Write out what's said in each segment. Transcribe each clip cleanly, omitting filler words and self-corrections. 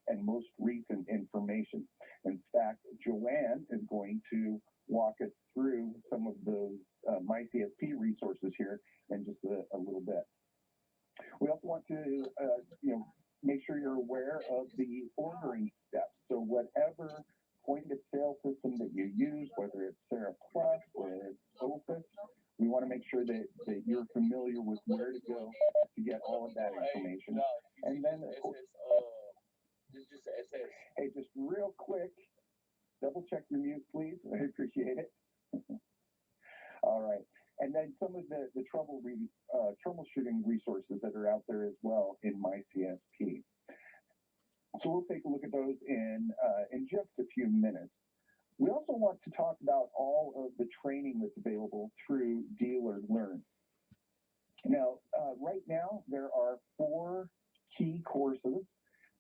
and most recent information. In fact, Joanne is going to walk us through some of those MyCSP resources here in just a little bit. We also want to, make sure you're aware of the ordering steps. So whatever point of sale system that you use, whether it's Sarah Plus or it's Opus, we want to make sure that you're familiar with where to go to get all of that information. And then, hey, just real quick, double check your mute, please. I appreciate it. All right. And then some of the troubleshooting resources that are out there as well in MyCSP. So we'll take a look at those in just a few minutes. We also want to talk about all of the training that's available through Dealer Learn. Now, right now, there are 4 key courses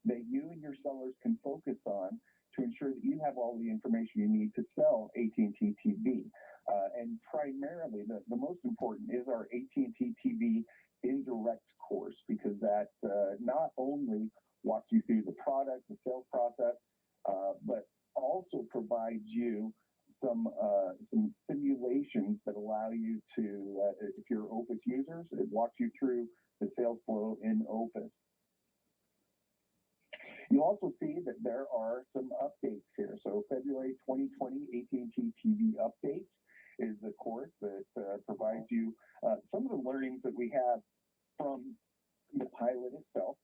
that you and your sellers can focus on to ensure that you have all the information you need to sell AT&T TV. And primarily, the most important is our AT&T TV Indirect course, because that not only walks you through the product, the sales process, but also provides you some simulations that allow you to, if you're Opus users, it walks you through the sales flow in Opus. You'll also see that there are some updates here. So February 2020 AT&T TV Updates is the course that provides you some of the learnings that we have from the pilot itself.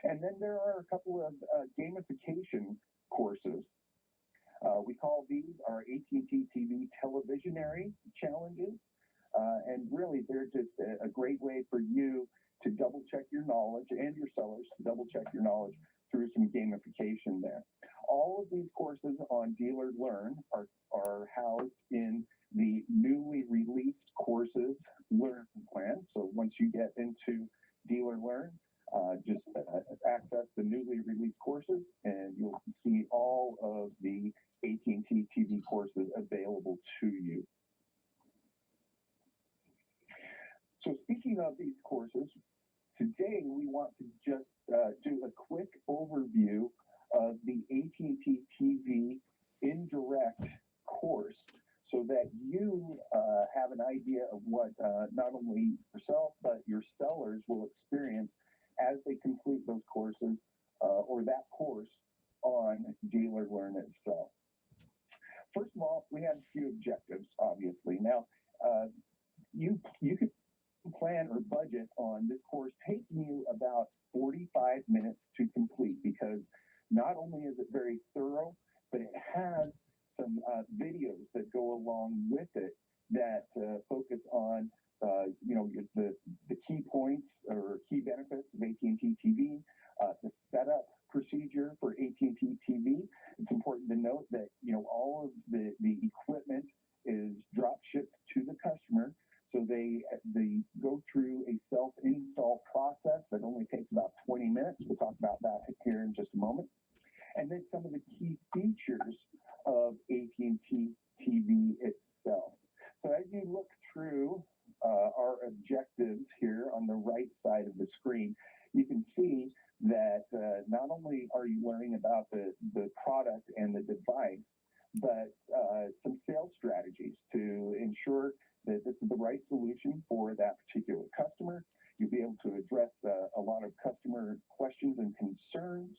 And then there are a couple of gamification courses. We call these our AT&T TV Televisionary Challenges. And really, they're just a great way for you to double check your knowledge, and your sellers to double check your knowledge through some gamification there. All of these courses on Dealer Learn are housed in the newly released courses learn plan. So once you get into Dealer Learn, just access the newly released courses and you'll see all of the AT&T TV courses available to you. So speaking of these courses, today we want to just do a quick overview of the AT&T TV Indirect course so that you have an idea of what not only yourself but your sellers will experience as they complete those courses or that course on Dealer Learn itself. First of all, we have a few objectives, obviously. Now, you could plan or budget on this course taking you about 45 minutes to complete, because not only is it very thorough, but it has some videos that go along with it that focus on the key points or key benefits of AT&T TV, the setup procedure for AT&T TV. It's important to note that all of the equipment is drop shipped to the customer, so they go through a self-install process that only takes about 20 minutes. We'll talk about that here in just a moment. And then some of the key features of AT&T TV itself. So as you look through our objectives here on the right side of the screen, you can see that not only are you learning about the product and the device, but some sales strategies to ensure that this is the right solution for that particular customer. You'll be able to address a lot of customer questions and concerns.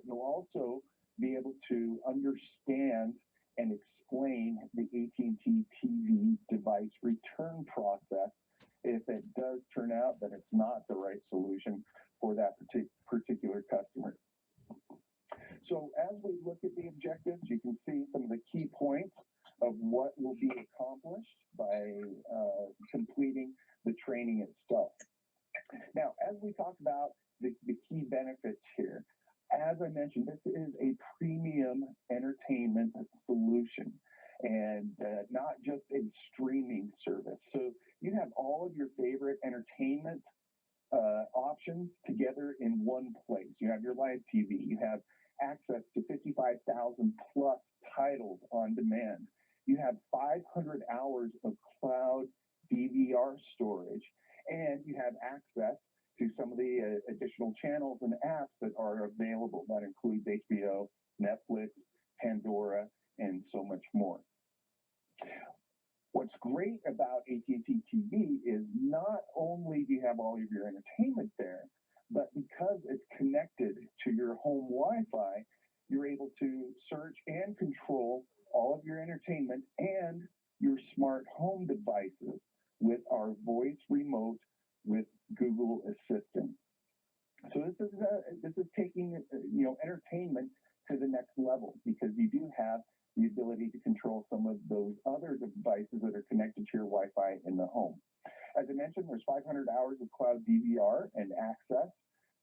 You'll also be able to understand and explain the AT&T TV device return process if it does turn out that it's not the right solution for that particular customer. So as we look at the objectives, you can see some of the key points of what will be accomplished by completing the training itself. Now, as we talk about the key benefits here, as I mentioned, this is a premium entertainment solution and not just a streaming service. So you have all of your favorite entertainment options together in one place. You have your live TV. You have access to 55,000 plus titles on demand. You have 500 hours of cloud DVR storage, and you have access to some of the additional channels and apps that are available. That includes HBO, Netflix, Pandora, and so much more. What's great about AT&T TV is not only do you have all of your entertainment there, but because it's connected to your home Wi-Fi, you're able to search and control all of your entertainment and your smart home devices with our voice remote with Google Assistant. So this is taking entertainment to the next level, because you do have the ability to control some of those other devices that are connected to your Wi-Fi in the home. As I mentioned, there's 500 hours of cloud DVR and access,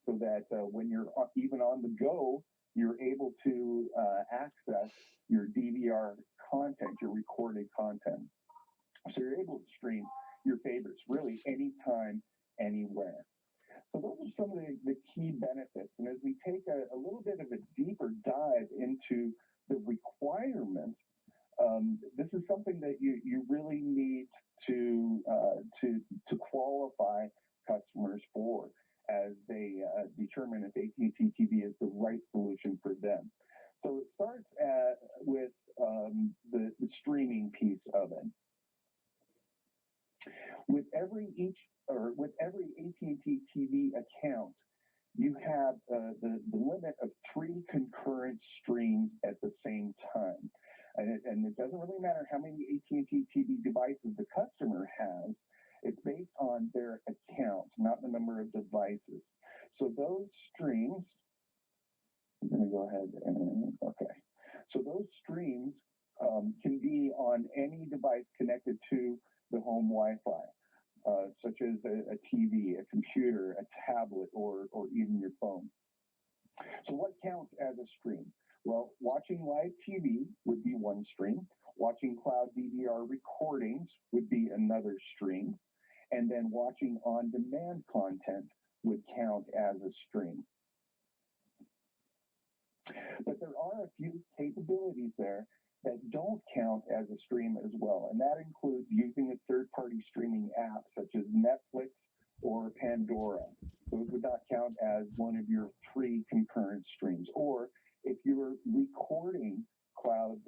so that when you're even on the go, you're able to access your DVR content, your recorded content. So you're able to stream your favorites really anytime, anywhere. So those are some of the key benefits. And as we take a little bit of a deeper dive into the requirements, this is something that you really need to qualify customers for as they determine if AT&T TV is the right solution for them. So it starts with the streaming piece of it. With every AT&T TV account, you have the limit of 3 concurrent streams at the same time. And it doesn't really matter how many AT&T TV devices the customer has. It's based on their account, not the number of devices. So those streams, I'm going to go ahead and, okay. So those streams can be on any device connected to the home Wi-Fi, such as a TV, a computer, a tablet, or even your phone. So what counts as a stream? Well, watching live TV would be one stream. Watching cloud DVR recordings would be another stream. And then watching on-demand content would count as a stream. But there are a few capabilities there that don't count as a stream as well. And that includes using a third-party streaming app such as Netflix or Pandora. Those would not count as one of your 3 concurrent streams. Or if you're recording cloud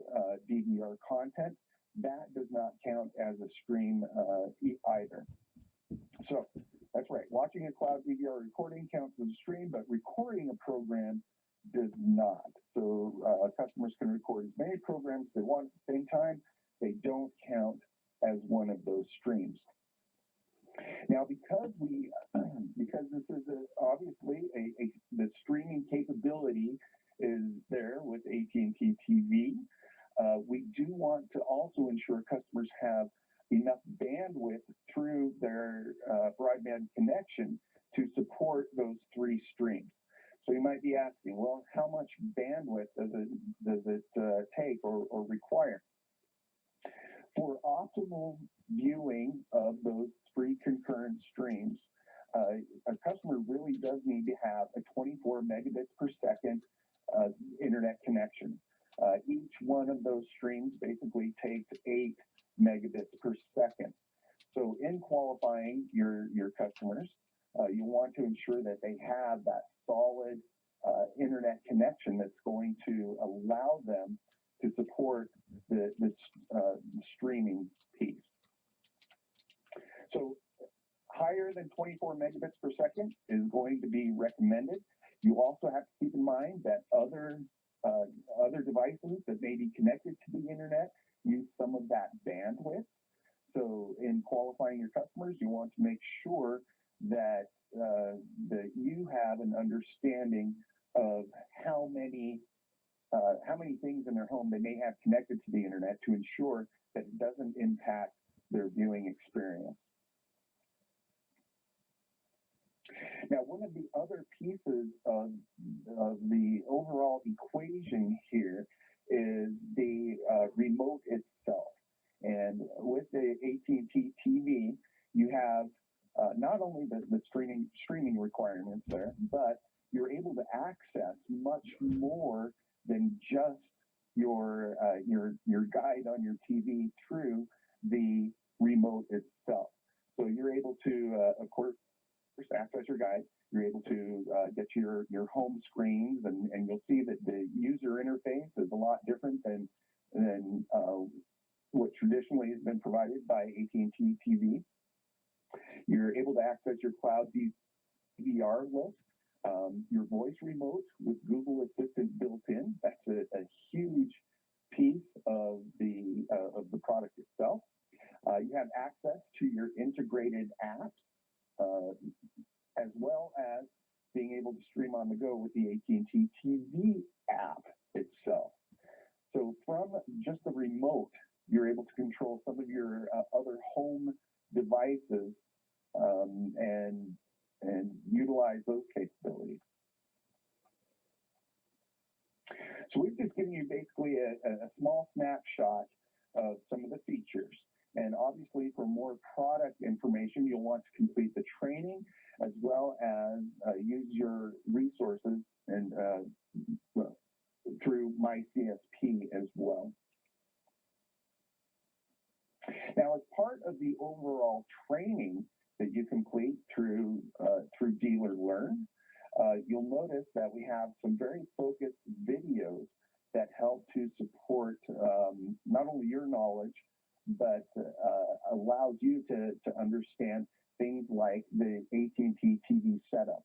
DVR content, that does not count as a stream either. So that's right. Watching a cloud DVR recording counts as a stream, but recording a program does not. So customers can record as many programs they want at the same time. They don't count as one of those streams. Now, because this is obviously the streaming capability is there with AT&T TV, we do want to also ensure customers have enough bandwidth through their broadband connection to support those 3 streams. So you might be asking, well, how much bandwidth does it take or require? For optimal viewing of those 3 concurrent streams, a customer really does need to have a 24 megabits per second internet connection. Each one of those streams basically takes 8 megabits per second. So in qualifying your customers, you want to ensure that they have that solid internet connection that's going to allow them to support the streaming piece. So higher than 24 megabits per second is going to be recommended. You also have to keep in mind that other devices that may be connected to the internet use some of that bandwidth. So in qualifying your customers, you want to make sure that you have an understanding of how many things in their home they may have connected to the internet to ensure that it doesn't impact their viewing experience. Now, one of the other pieces of the overall equation here is the remote itself. And with the AT&T TV, you have not only the streaming requirements there, but you're able to access much more than just your guide on your TV through the remote itself. So you're able to, of course, access your guide. You're able to get to your home screens, and you'll see that the user interface is a lot different than what traditionally has been provided by AT&T TV. You're able to access your cloud DVR list, your voice remote with Google Assistant built in. That's a huge piece of the product itself. You have access to your integrated apps, as well as being able to stream on the go with the AT&T TV app itself. So from just the remote, you're able to control some of your other home devices and utilize those capabilities. So we've just given you basically a small snapshot of some of the features. And obviously, for more product information, you'll want to complete the training as well as use your resources and through MyCSP as well. Now, as part of the overall training that you complete through Dealer Learn, you'll notice that we have some very focused videos that help to support not only your knowledge, but allows you to understand things like the AT&T TV setup.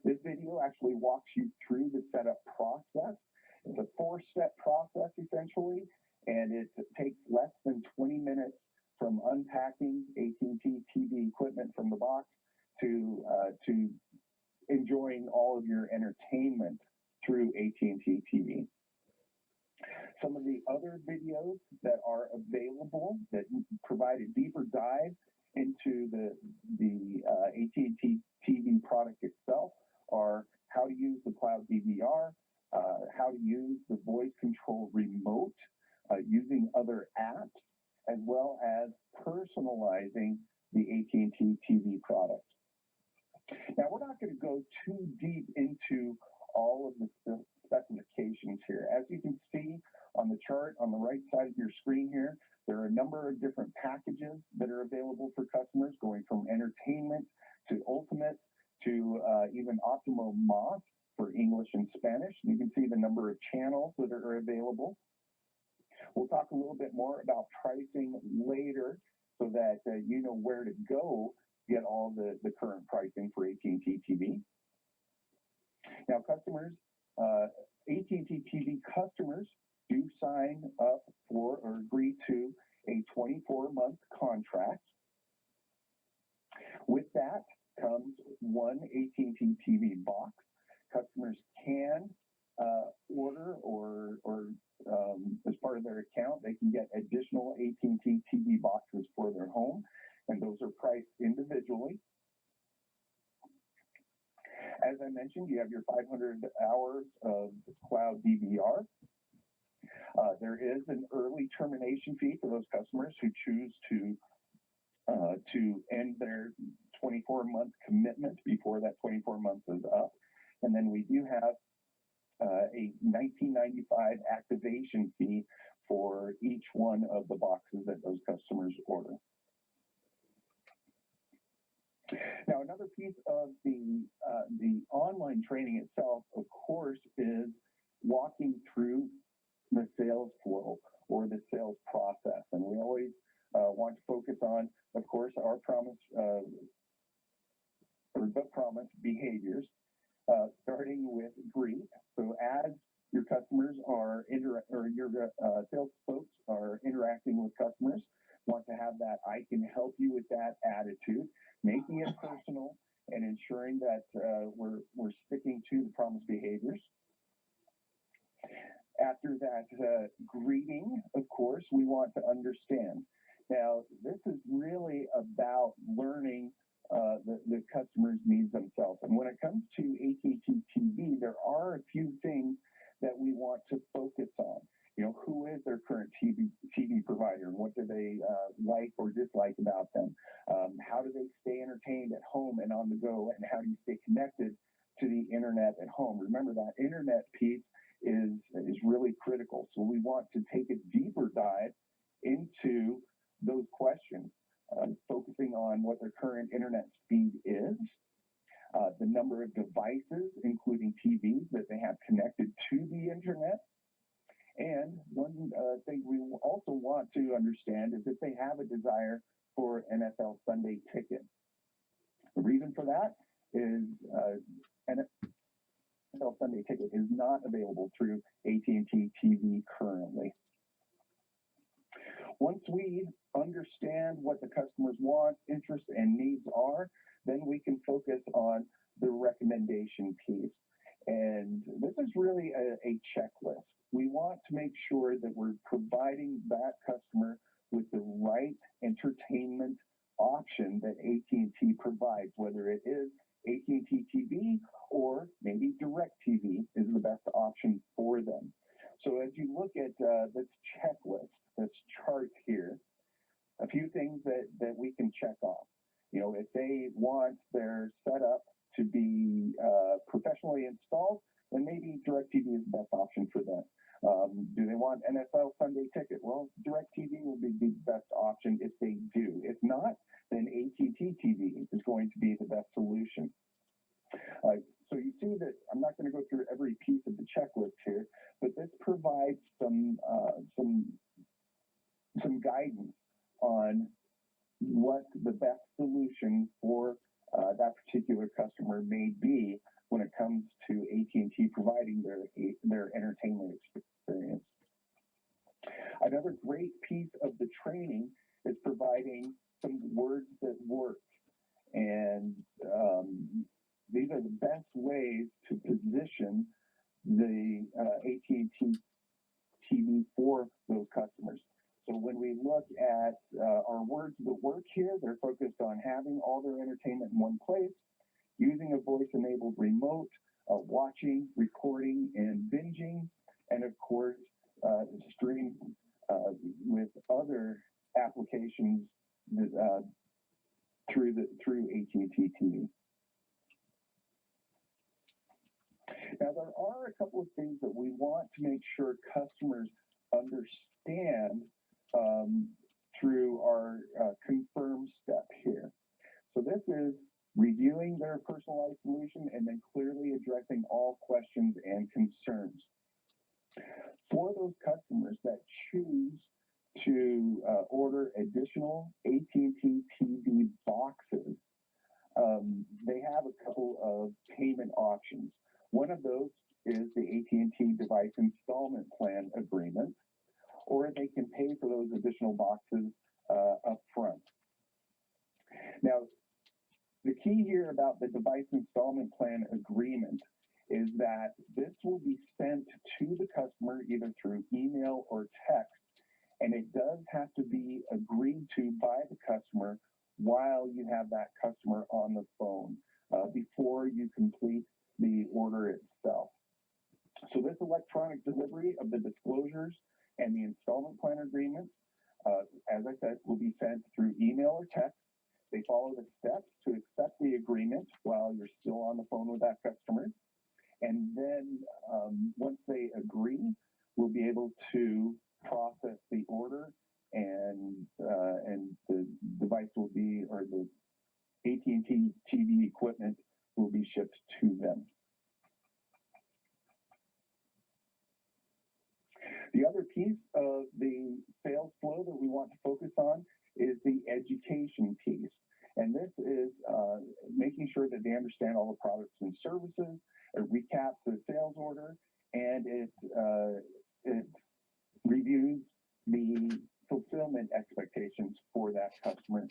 This video actually walks you through the setup process. It's a 4-step process, essentially, and it takes less than 20 minutes from unpacking AT&T TV equipment from the box to enjoying all of your entertainment through AT&T TV. Some of the other videos that are available that provide a deeper dive into the AT&T TV product itself are how to use the cloud DVR, how to use the voice control remote, using other apps, as well as personalizing the AT&T TV product. Now, we're not going to go too deep into all of the specifications here. As you can see on the chart on the right side of your screen here, there are a number of different packages that are available for customers, going from entertainment to ultimate to even Optimo Mas for English and Spanish. You can see the number of channels that are available. We'll talk a little bit more about pricing later so that you know where to go to get all the current pricing for AT&T TV. Now, customers, AT&T TV customers do sign up for or agree to a 24-month contract. With that comes one AT&T TV box. Customers can order or as part of their account, they can get additional AT&T TV boxes for their home, and those are priced individually. As I mentioned, you have your 500 hours of cloud DVR. There is an early termination fee for those customers who choose to end their 24-month commitment before that 24 months is up. And then we do have a $19.95 activation fee for each one of the boxes that those customers order. Now, another piece of the online training itself, of course, is walking through the sales flow or the sales process. And we always want to focus on, of course, our promise or the promise behaviors, starting with greet. So as your customers are your sales folks are interacting with customers, want to have that I can help you with that attitude, making it personal and ensuring that we're sticking to the promised behaviors. After that greeting, of course, we want to understand. Now, this is really about learning the customer's needs themselves. And when it comes to AT&T TV, there are a few things that we want to focus on. You know, who is their current TV provider, and what do they like or dislike about them? How do they stay entertained at home and on the go, and how do you stay connected to the internet at home? Remember, that internet piece is really critical. So we want to take a deeper dive into those questions. focusing on what their current internet speed is, the number of devices, including TVs, that they have connected to the internet. And one thing we also want to understand is if they have a desire for NFL Sunday Ticket. The reason for that is NFL Sunday Ticket is not available through AT&T TV currently. Once we understand what the customer's wants, interests, and needs are, then we can focus on the recommendation piece. And this is really a checklist. We want to make sure that we're providing that customer with the right entertainment option that AT&T provides, whether it is AT&T TV or maybe DirecTV is the best option for them. So as you look at this checklist, this chart here, a few things that we can check off. You know, if they want their setup to be professionally installed, then maybe DirecTV is the best option for them. Do they want NFL Sunday Ticket? Well, DirecTV will be the best option if they do. If not, then AT&T TV is going to be the best solution. So you see that I'm not going to go through every piece of the checklist here, but this provides some guidance on what the best solution for that particular customer may be when it comes to AT&T providing their entertainment experience. Another great piece of the training is providing some words that work. And these are the best ways to position the AT&T TV for those customers. So when we look at our words that work here, they're focused on having all their entertainment in one place, using a voice-enabled remote, watching, recording, and binging, and of course, stream with other applications that, through AT&T TV. Now, there are a couple of things that we want to make sure customers understand through our confirm step here. So this is reviewing their personalized solution and then clearly addressing all questions and concerns. For those customers that choose to order additional AT&T TV boxes, they have a couple of payment options. One of those is the AT&T device installment plan agreement, or they can pay for those additional boxes up front. Now, the key here about the device installment plan agreement is that this will be sent to the customer either through email or text, and it does have to be agreed to by the customer while you have that customer on the phone before you complete the order itself. So this electronic delivery of the disclosures and the installment plan agreement, as I said, will be sent through email or text. They follow the steps to accept the agreement while you're still on the phone with that customer. And then once they agree, we'll be able to process the order and the device will be, or the AT&T TV equipment will be shipped to them. The other piece of the sales flow that we want to focus on is the education piece. And this is making sure that they understand all the products and services. It recaps the sales order, and it reviews the fulfillment expectations for that customer.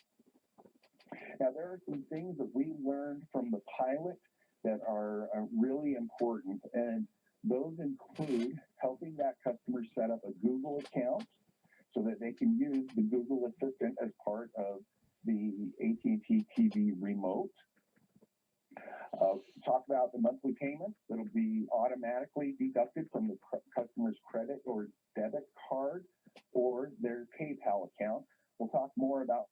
Now, there are some things that we learned from the pilot that are really important, and those include helping that customer set up a Google account so that they can use the Google Assistant as part of the AT&T TV remote. Talk about the monthly payments that'll be automatically deducted from the customer's credit or debit card or their PayPal account. We'll talk more about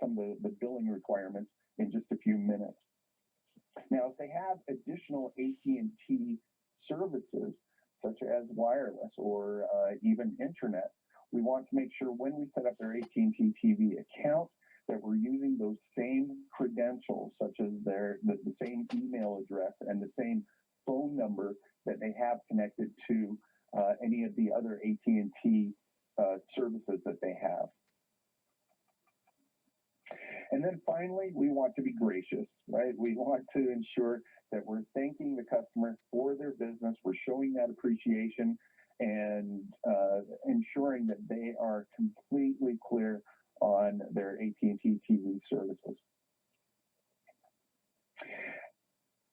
some of the billing requirements in just a few minutes. Now, if they have additional AT&T services, such as wireless or even internet, we want to make sure when we set up their AT&T TV account that were using those same credentials, such as the same email address and the same phone number that they have connected to any of the other AT&T services that they have. And then finally, we want to be gracious, right? We want to ensure that we're thanking the customer for their business. We're showing that appreciation and ensuring that they are completely clear on their AT&T TV services.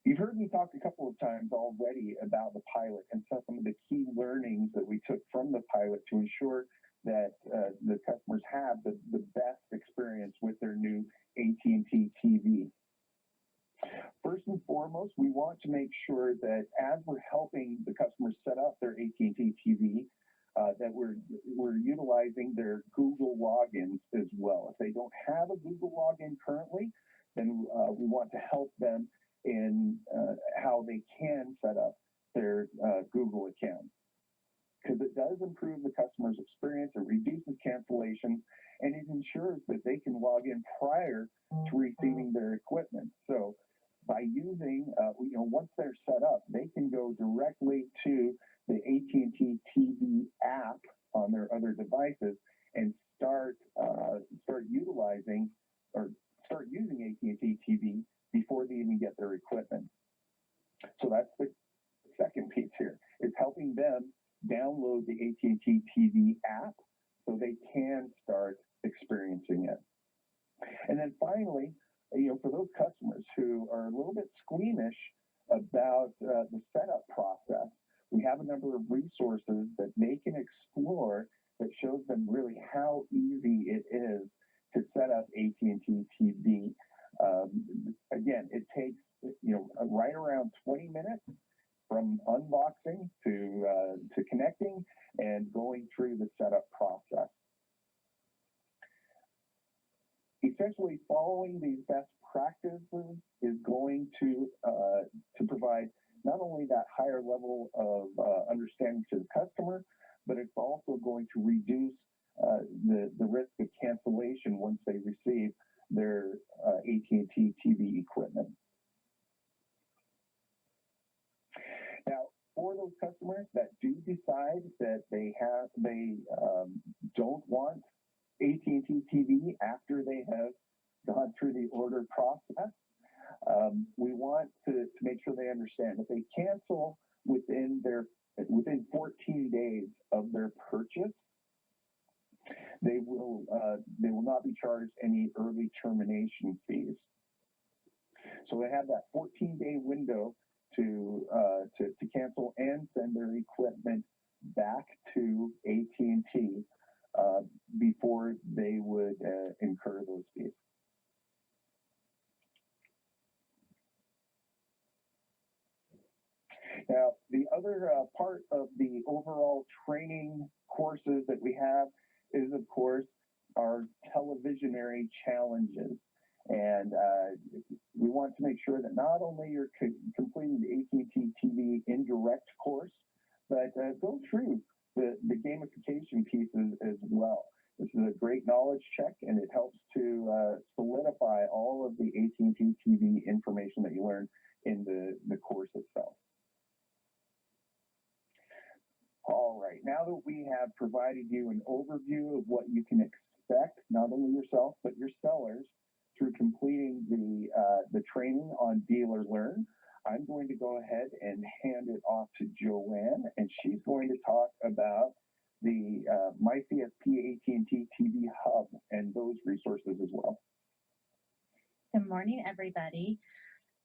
You've heard me talk a couple of times already about the pilot and some of the key learnings that we took from the pilot to ensure that the customers have the best experience with their new AT&T TV. First and foremost, we want to make sure that as we're helping the customers set up their AT&T TV, that we're utilizing their Google logins as well. If they don't have a Google login currently, then we want to help them in how they can set up their Google account, because it does improve the customer's experience, it reduces cancellations, and it ensures that they can log in prior to receiving their equipment. So by using, once they're set up, they can go directly to the AT&T TV app on their other devices and start utilizing or start using AT&T TV before they even get their equipment. So that's the second piece here. It's helping them download the AT&T TV app so they can start experiencing it. And then finally, for those customers who are a little bit squeamish about the setup process, we have a number of resources that they can explore that shows them really how easy it is to set up AT&T TV. Again, it takes right around 20 minutes from unboxing to connecting and going through the setup process. Essentially, following these best practices is going to provide not only that higher level of understanding to the customer, but it's also going to reduce the risk of cancellation once they receive their AT&T TV equipment. Now, for those customers that do decide that they don't want AT&T TV after they have gone through the order process, we want to make sure they understand that they cancel within 14 days of their purchase, they will not be charged any early termination fees. So they have that 14-day window to cancel and send their equipment back to AT&T before they would incur those fees. Now, the other part of the overall training courses that we have is, of course, our televisionary challenges. And we want to make sure that not only you're completing the AT&T TV indirect course, but go through the gamification pieces as well. This is a great knowledge check, and it helps to solidify all of the AT&T TV information that you learn in the course itself. All right, now that we have provided you an overview of what you can expect, not only yourself, but your sellers, through completing the training on Dealer Learn, I'm going to go ahead and hand it off to Joanne, and she's going to talk about the MyCSP AT&T TV Hub and those resources as well. Good morning, everybody.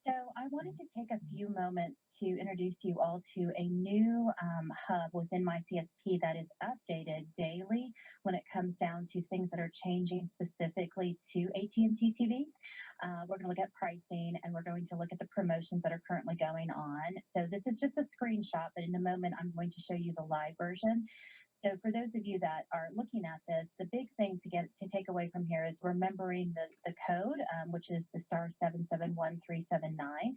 So I wanted to take a few moments to introduce you all to a new hub within MyCSP that is updated daily when it comes down to things that are changing specifically to AT&T TV. We're going to look at pricing, and we're going to look at the promotions that are currently going on. So this is just a screenshot, but in a moment, I'm going to show you the live version. So for those of you that are looking at this, the big thing to take away from here is remembering the code, which is the *771379.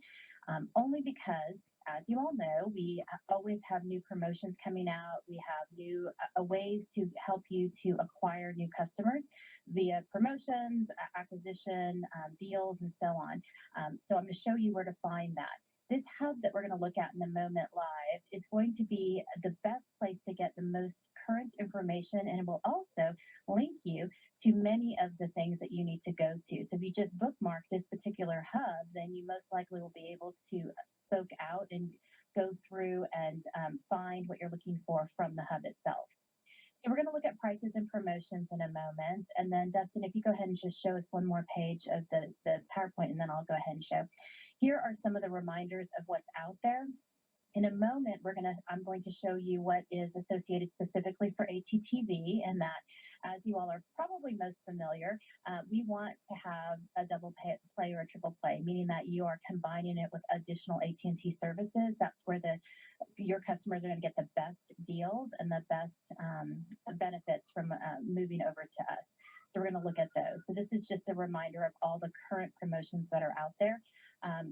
only because, as you all know, we always have new promotions coming out. We have new ways to help you to acquire new customers via promotions, acquisition, deals, and so on. So I'm going to show you where to find that. This hub that we're going to look at in a moment live is going to be the best place to get the most current information, and it will also link you to many of the things that you need to go to. So if you just bookmark this particular hub, then you most likely will be able to soak out and go through and find what you're looking for from the hub itself. So we're going to look at prices and promotions in a moment. And then, Dustin, if you go ahead and just show us one more page of the PowerPoint, and then I'll go ahead and show. Here are some of the reminders of what's out there. In a moment, I'm going to show you what is associated specifically for ATTV, and that, as you all are probably most familiar, we want to have a double play or a triple play, meaning that you are combining it with additional AT&T services. That's where your customers are going to get the best deals and the best benefits from moving over to us. So we're going to look at those. So this is just a reminder of all the current promotions that are out there.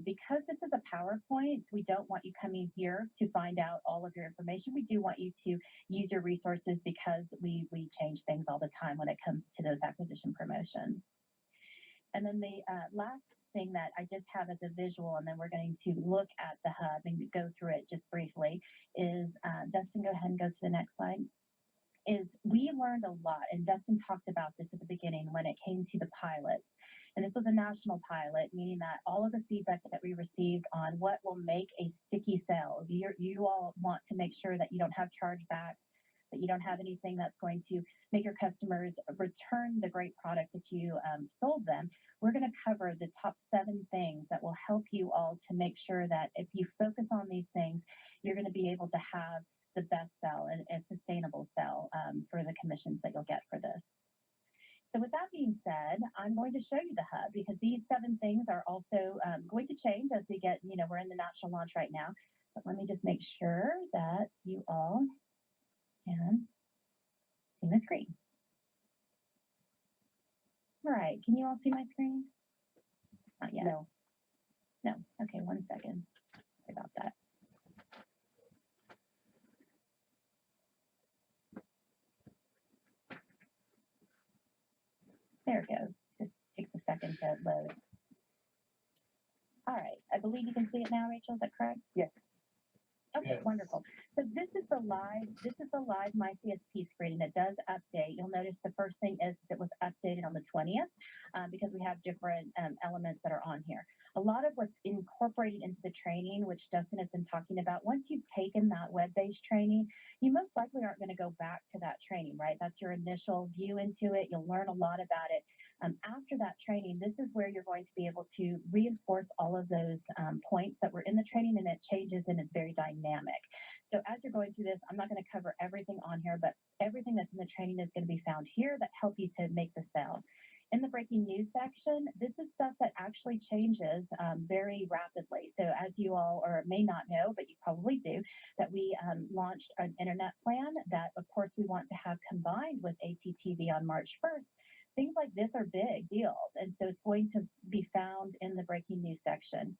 Because this is a PowerPoint, we don't want you coming here to find out all of your information. We do want you to use your resources because we change things all the time when it comes to those acquisition promotions. And then the last thing that I just have as a visual, and then we're going to look at the hub and go through it just briefly, is, Dustin, go ahead and go to the next slide, is we learned a lot, and Dustin talked about this at the beginning when it came to the pilots. And this was a national pilot, meaning that all of the feedback that we received on what will make a sticky sale, you all want to make sure that you don't have chargebacks, that you don't have anything that's going to make your customers return the great product that you sold them. We're going to cover the top 7 things that will help you all to make sure that if you focus on these things, you're going to be able to have the best sell and sustainable sell for the commissions that you'll get for this. So with that being said, I'm going to show you the hub because these 7 things are also going to change as we get, we're in the national launch right now. But let me just make sure that you all can see my screen. All right, can you all see my screen? Not yet. No. Okay, 1 second. Sorry about that. There it goes. Just takes a second to load. All right. I believe you can see it now, Rachel. Is that correct? Yes. Okay, yes. Wonderful. So this is the live My CSP screen, and it does update. You'll notice the first thing is it was updated on the 20th because we have different elements that are on here. A lot of what's incorporated into the training, which Dustin has been talking about, once you've taken that web-based training, you most likely aren't going to go back to that training, right? That's your initial view into it. You'll learn a lot about it. After that training, this is where you're going to be able to reinforce all of those points that were in the training, and it changes and it's very dynamic. So as you're going through this, I'm not going to cover everything on here, but everything that's in the training is going to be found here that help you to make the sale. In the breaking news section, this is stuff that actually changes very rapidly. So as you all may not know, but you probably do, that we launched an internet plan that, of course, we want to have combined with ATTV on March 1st. Things like this are big deals, and so it's going to be found in the breaking news section.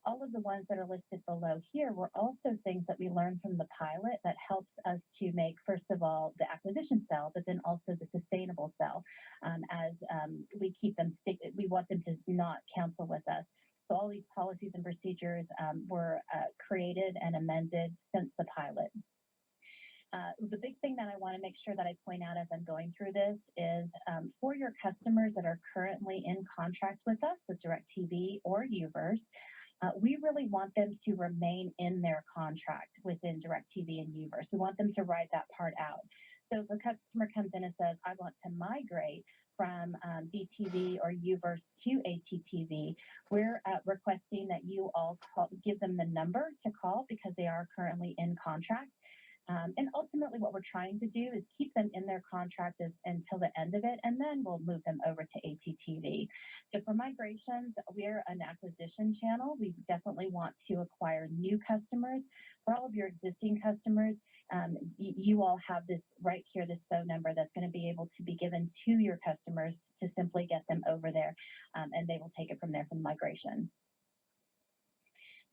All of the ones that are listed below here were also things that we learned from the pilot that helps us to make, first of all, the acquisition sell, but then also the sustainable sell. As we keep them, we want them to not cancel with us. So all these policies and procedures were created and amended since the pilot. The big thing that I want to make sure that I point out as I'm going through this is for your customers that are currently in contract with us, with DirecTV or Uverse, we really want them to remain in their contract within DirecTV and Uverse. We want them to ride that part out. So if a customer comes in and says, I want to migrate from DTV or Uverse to ATTV, we're requesting that you all give them the number to call because they are currently in contract. And ultimately what we're trying to do is keep them in their contract until the end of it, and then we'll move them over to ATTV. So for migrations, we're an acquisition channel. We definitely want to acquire new customers. For all of your existing customers, you all have this right here, this phone number that's going to be able to be given to your customers to simply get them over there, and they will take it from there from migration.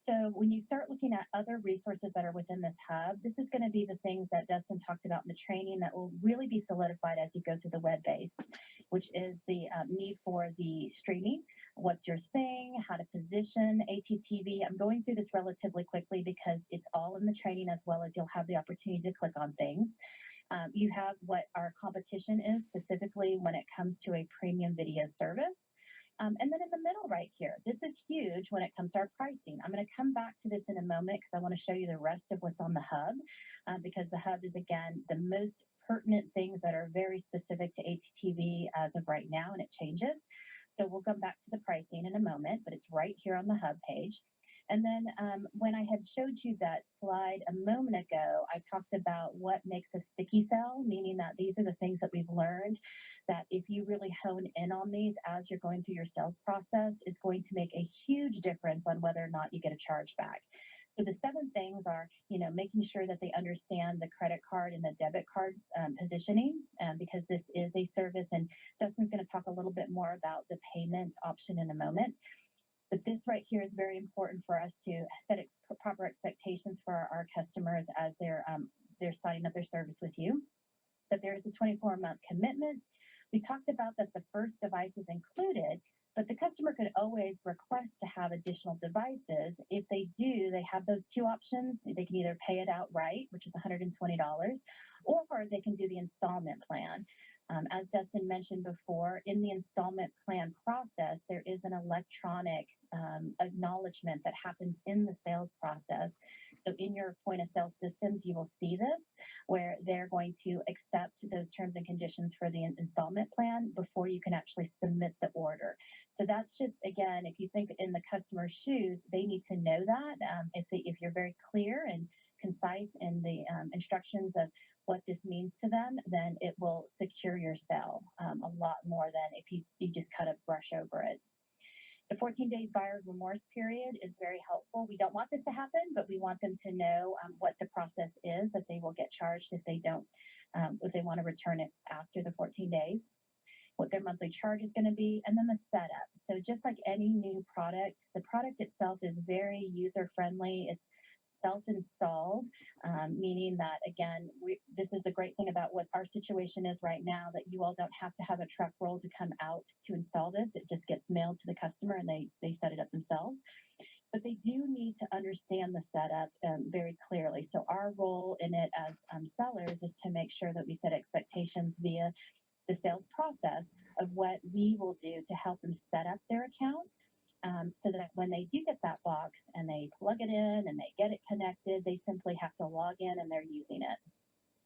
So when you start looking at other resources that are within this hub, this is going to be the things that Dustin talked about in the training that will really be solidified as you go through the web base, which is the need for the streaming, what's your thing, how to position ATTv. I'm going through this relatively quickly because it's all in the training, as well as you'll have the opportunity to click on things. You have what our competition is specifically when it comes to a premium video service. And then in the middle right here, this is huge when it comes to our pricing. I'm going to come back to this in a moment because I want to show you the rest of what's on the hub, because the hub is, again, the most pertinent things that are very specific to ATTv as of right now, and it changes. So we'll come back to the pricing in a moment, but it's right here on the hub page. And then when I had showed you that slide a moment ago, I talked about what makes a sticky sell, meaning that these are the things that we've learned that if you really hone in on these as you're going through your sales process, it's going to make a huge difference on whether or not you get a charge back. So the 7 things are, making sure that they understand the credit card and the debit card positioning, because this is a service, and Dustin's going to talk a little bit more about the payment option in a moment. But this right here is very important for us to set proper expectations for our customers as they're signing up their service with you. That there is a 24-month commitment. We talked about that the first device is included, but the customer could always request to have additional devices. If they do, they have those 2 options. They can either pay it outright, which is $120, or they can do the installment plan. As Dustin mentioned before, in the installment plan process, there is an electronic acknowledgement that happens in the sales process. So in your point of sale systems, you will see this, where they're going to accept those terms and conditions for the installment plan before you can actually submit the order. So that's just, again, if you think in the customer's shoes, they need to know that. If you're very clear and concise in the instructions of what this means to them, then it will secure your sale a lot more than if you just kind of brush over it. The 14-day buyer's remorse period is very helpful. We don't want this to happen, but we want them to know what the process is, that they will get charged if they don't, if they want to return it after the 14 days, what their monthly charge is going to be, and then the setup. So just like any new product, the product itself is very user-friendly. It's self-installed, meaning that, again, this is the great thing about what our situation is right now, that you all don't have to have a truck roll to come out to install this. It just gets mailed to the customer and they set it up themselves. But they do need to understand the setup very clearly. So our role in it as sellers is to make sure that we set expectations via the sales process of what we will do to help them set up their account. So that when they do get that box and they plug it in and they get it connected, they simply have to log in and they're using it.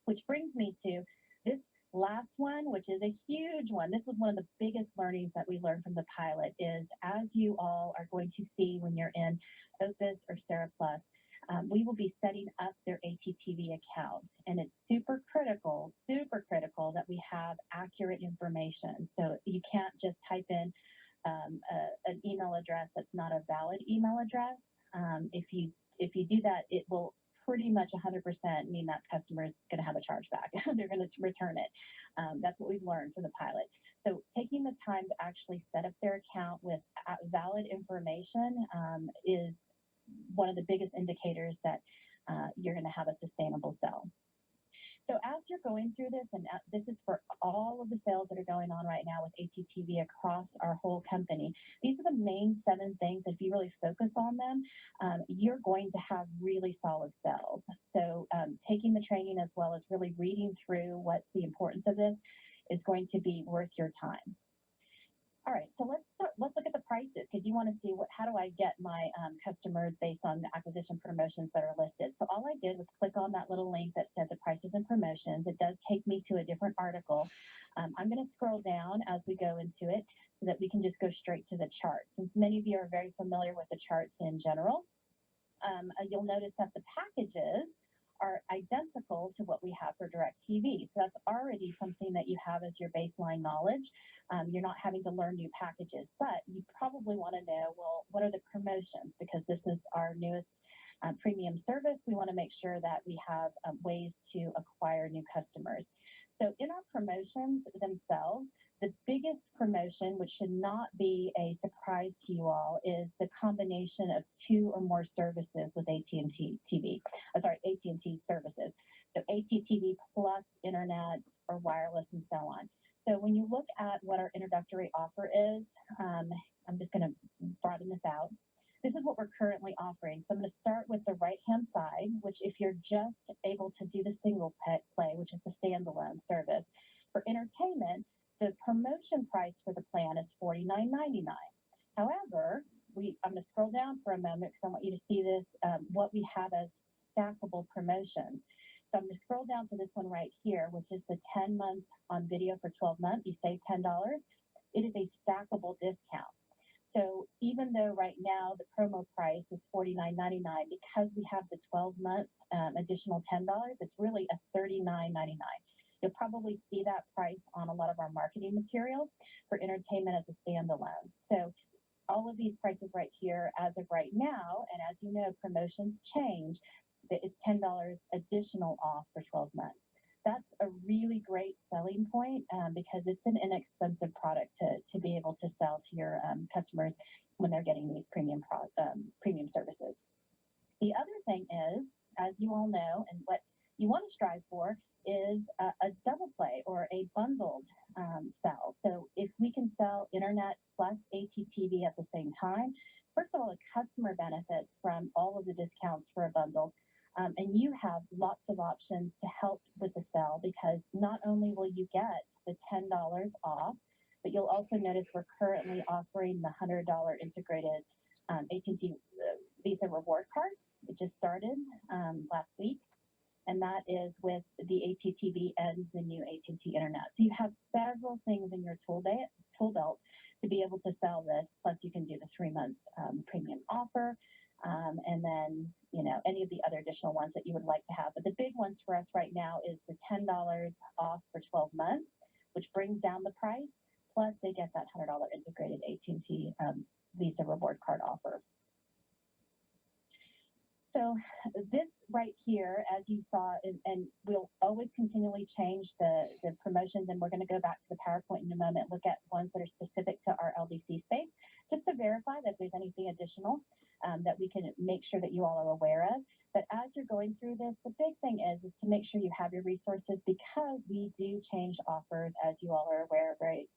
Which brings me to this last one, which is a huge one. This was one of the biggest learnings that we learned from the pilot, is as you all are going to see when you're in Opus or Sarah Plus, we will be setting up their ATTv account. And it's super critical that we have accurate information. So you can't just type in an email address that's not a valid email address. If you do that, it will pretty much 100% mean that customer is going to have a chargeback. They're going to return it. That's what we've learned from the pilot. So taking the time to actually set up their account with valid information is one of the biggest indicators that you're going to have a sustainable sell. So as you're going through this, and this is for all of the sales that are going on right now with ATTv across our whole company, these are the main 7 things. If you really focus on them, you're going to have really solid sales. So taking the training as well as really reading through what's the importance of this is going to be worth your time. All right, so let's look at the prices, because you want to see how do I get my customers based on the acquisition promotions that are listed. So all I did was click on that little link that said the prices and promotions. It does take me to a different article. I'm going to scroll down as we go into it so that we can just go straight to the chart. Since many of you are very familiar with the charts in general, you'll notice that the packages are identical to what we have for DirecTV. So that's already something that you have as your baseline knowledge. You're not having to learn new packages, but you probably want to know, well, what are the promotions? Because this is our newest premium service. We want to make sure that we have ways to acquire new customers. So in our promotions themselves, the biggest promotion, which should not be a surprise to you all, is the combination of 2 or more services with AT&T TV. AT&T services. So ATTv plus internet or wireless and so on. So when you look at what our introductory offer is, I'm just going to broaden this out. This is what we're currently offering. So I'm going to start with the right-hand side, which if you're just able to do the single play, which is the standalone service, for entertainment, the promotion price for the plan is $49.99. However, I'm going to scroll down for a moment because I want you to see this, what we have as stackable promotions. So I'm going to scroll down to this one right here, which is the 10 months on video for 12 months. You save $10. It is a stackable discount. So even though right now the promo price is $49.99, because we have the 12 months additional $10, it's really a $39.99. You'll probably see that price on a lot of our marketing materials for entertainment as a standalone. So all of these prices right here as of right now, and as you know, promotions change, it's $10 additional off for 12 months. That's a really great selling point because it's an inexpensive product to be able to sell to your customers when they're getting these premium services. The other thing is, as you all know, and what you want to strive for is a double play or a bundled sell. So if we can sell internet plus ATTv at the same time, first of all, the customer benefits from all of the discounts for a bundle. And you have lots of options to help with the sell because not only will you get the $10 off, but you'll also notice we're currently offering the $100 integrated AT&T Visa reward card. It just started last week, and that is with the ATTv and the new AT&T Internet. So you have several things in your tool belt to be able to sell this. Plus, you can do the 3-month premium offer. And then, any of the other additional ones that you would like to have. But the big ones for us right now is the $10 off for 12 months, which brings down the price. Plus, they get that $100 integrated AT&T Visa reward card offer. So this right here, as you saw, and we'll always continually change the promotions, and we're going to go back to the PowerPoint in a moment, look at ones that are specific to our LDC space, just to verify that there's anything additional that we can make sure that you all are aware of. But as you're going through this, the big thing is to make sure you have your resources because we do change offers, as you all are aware, very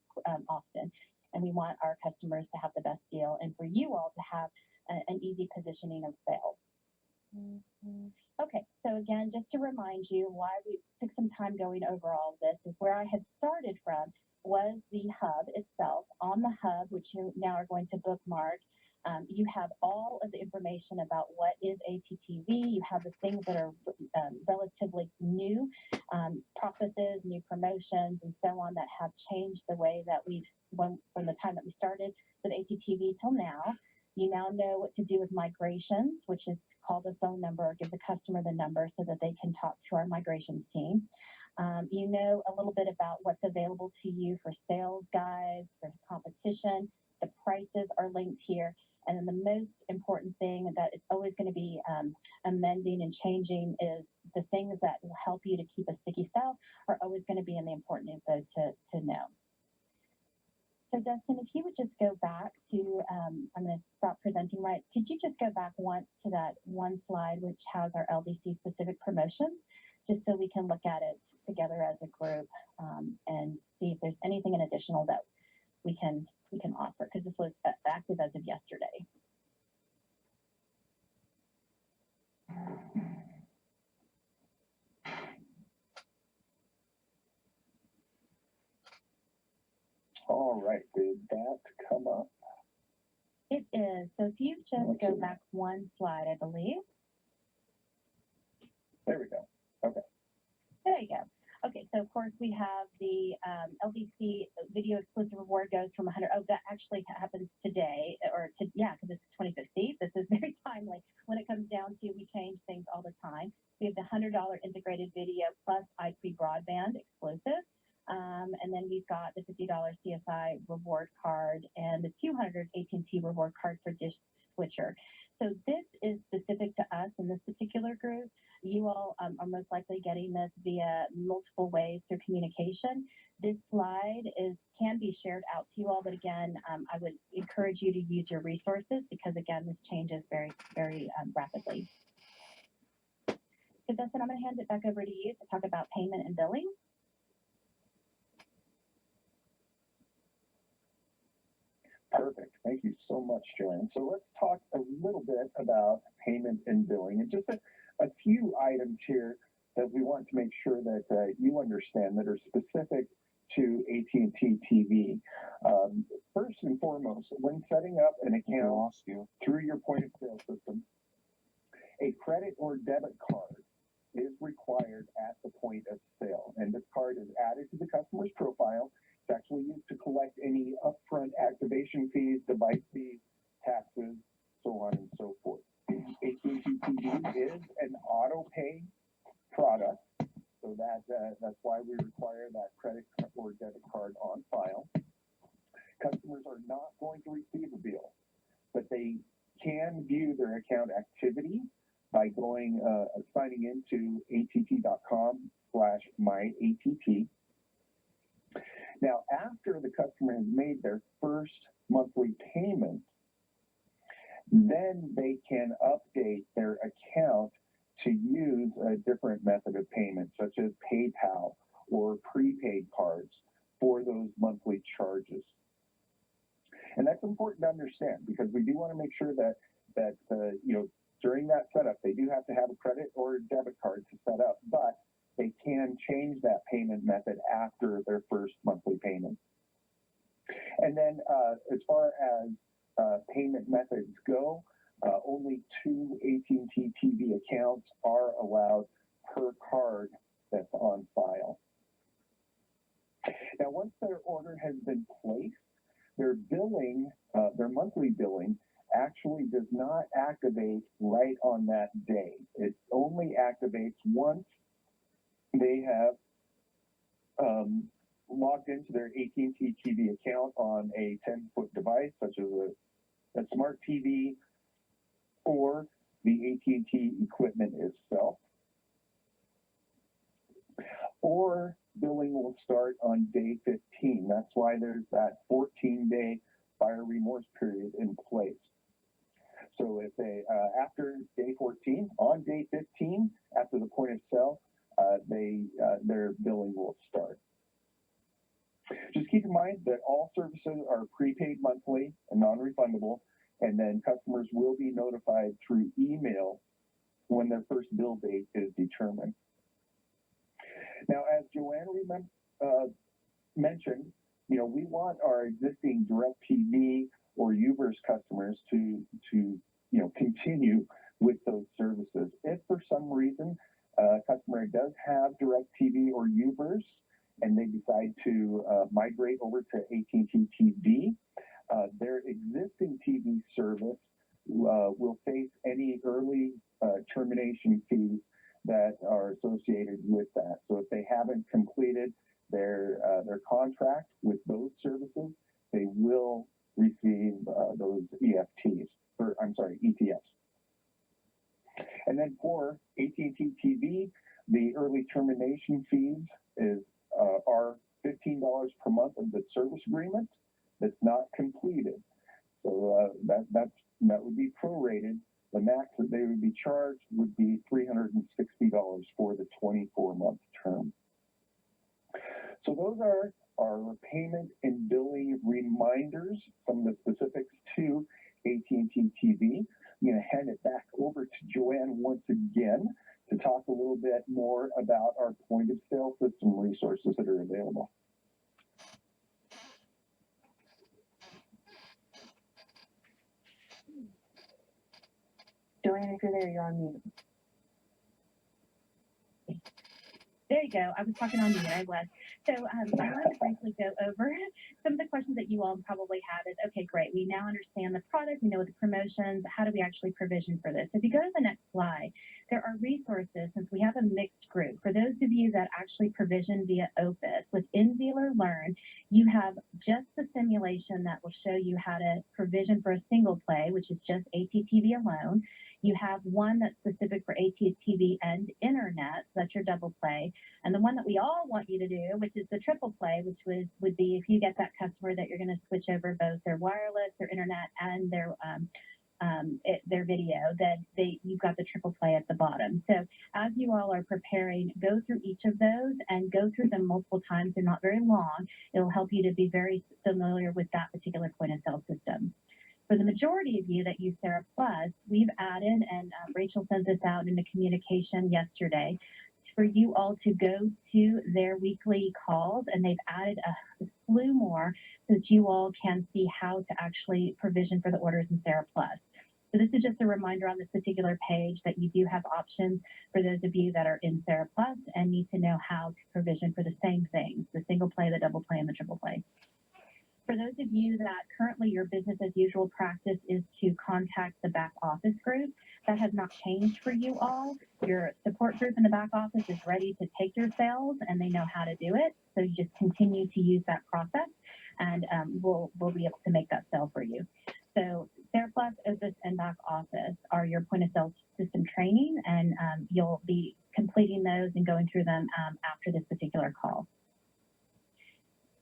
often. And we want our customers to have the best deal and for you all to have an easy positioning of sales. Okay, so again, just to remind you why we took some time going over all of this is where I had started from was the hub itself. On the hub, which you now are going to bookmark, you have all of the information about what is ATTv. You have the things that are relatively new, processes, new promotions, and so on that have changed the way that from the time that we started with ATTv till now. You now know what to do with migrations, which is call the phone number or give the customer the number so that they can talk to our migrations team. You know a little bit about what's available to you for sales guides, for competition. The prices are linked here. And then the most important thing that is always going to be amending and changing is the things that will help you to keep a sticky sell are always going to be in the important info to know. So Dustin, if you would just go back to, I'm going to stop presenting right. Could you just go back once to that one slide which has our LDC specific promotions, just so we can look at it together as a group and see if there's anything additional that we can offer, because this was active as of yesterday. All right, did that come up? It is. So if you just go back one slide, I believe. There we go. Okay. There you go. Okay, so of course we have the LDC video exclusive reward goes from 100. Oh, that actually happens today, because it's 25th. This is very timely. When it comes down to, we change things all the time. We have the $100 integrated video plus IP broadband exclusive. And then we've got the $50 CSI reward card and the $200 AT&T reward card for dish switcher. So this is specific to us in this particular group. You all are most likely getting this via multiple ways through communication. This slide can be shared out to you all, but again, I would encourage you to use your resources because again, this changes very, very rapidly. So Dustin, I'm going to hand it back over to you to talk about payment and billing. Perfect. Thank you so much, Joanne. So let's talk a little bit about payment and billing, and just a few items here that we want to make sure that you understand that are specific to AT&T TV. First and foremost, when setting up an account through your point of sale system, a credit or debit card is required at the point of sale, and this card is added to the customer's profile. It's actually used to collect any upfront activation fees, device fees, taxes, so on and so forth. AT&T TV is an auto pay product, so that's why we require that credit or debit card on file. Customers are not going to receive a bill, but they can view their account activity by signing into att.com/myatt. Now, after the customer has made their first monthly payment, then they can update their account to use a different method of payment, such as PayPal or prepaid cards for those monthly charges. And that's important to understand because we do want to make sure that during that setup, they do have to have a credit or a debit card to set up, but they can change that payment method after their first monthly payment. And then as far as payment methods go, only 2 AT&T TV accounts are allowed per card that's on file. Now, once their order has been placed, their billing, their monthly billing, actually does not activate right on that day. It only activates once they have logged into their AT&T TV account on a 10-foot device, such as a smart TV or the AT&T equipment itself. Or billing will start on day 15. That's why there's that 14-day buyer remorse period in place. So if they, after day 14, on day 15, after the point of sale, their billing will start. Just keep in mind that all services are prepaid monthly and non-refundable, and then customers will be notified through email when their first bill date is determined. Now, as Joanne mentioned, we want our existing DirecTV or UVerse customers to continue with those services. If for some reason a customer does have DirecTV or UVerse and they decide to migrate over to AT&T TV, their existing TV service will face any early termination fees that are associated with that. So if they haven't completed their contract with those services, they will receive those ETFs. And then for AT&T TV, the early termination fees are $15 per month of the service agreement that's not completed. So that would be prorated. The max that they would be charged would be $360 for the 24-month term. So those are our payment and billing reminders, some of the specifics to AT&T TV. I'm going to hand it back over to Joanne once again to talk a little bit more about our point of sale system resources that are available. Joanne, if you're there, you're on mute. There you go. I was talking on mute. I was. So I wanted to briefly go over some of the questions that you all probably have is, okay, great. We now understand the product. We know the promotions. How do we actually provision for this? If you go to the next slide, there are resources, since we have a mixed group. For those of you that actually provision via Opus, within Dealer Learn, you have just the simulation that will show you how to provision for a single play, which is just ATTV alone. You have one that's specific for AT&T and internet, so that's your double play. And the one that we all want you to do, which is the triple play, which would be if you get that customer that you're going to switch over both their wireless, their internet, and their video, that you've got the triple play at the bottom. So as you all are preparing, go through each of those and go through them multiple times. They're not very long. It'll help you to be very familiar with that particular point of sale system. For the majority of you that use Sarah Plus, we've added, and Rachel sent this out in the communication yesterday, for you all to go to their weekly calls, and they've added a slew more so that you all can see how to actually provision for the orders in Sarah Plus. So this is just a reminder on this particular page that you do have options for those of you that are in Sarah Plus and need to know how to provision for the same things, the single play, the double play, and the triple play. For those of you that currently your business as usual practice is to contact the back office group, that has not changed for you all. Your support group in the back office is ready to take your sales, and they know how to do it. So you just continue to use that process, and we'll be able to make that sale for you. So Sarah Plus, Opus, and back office are your point of sale system training, and you'll be completing those and going through them after this particular call.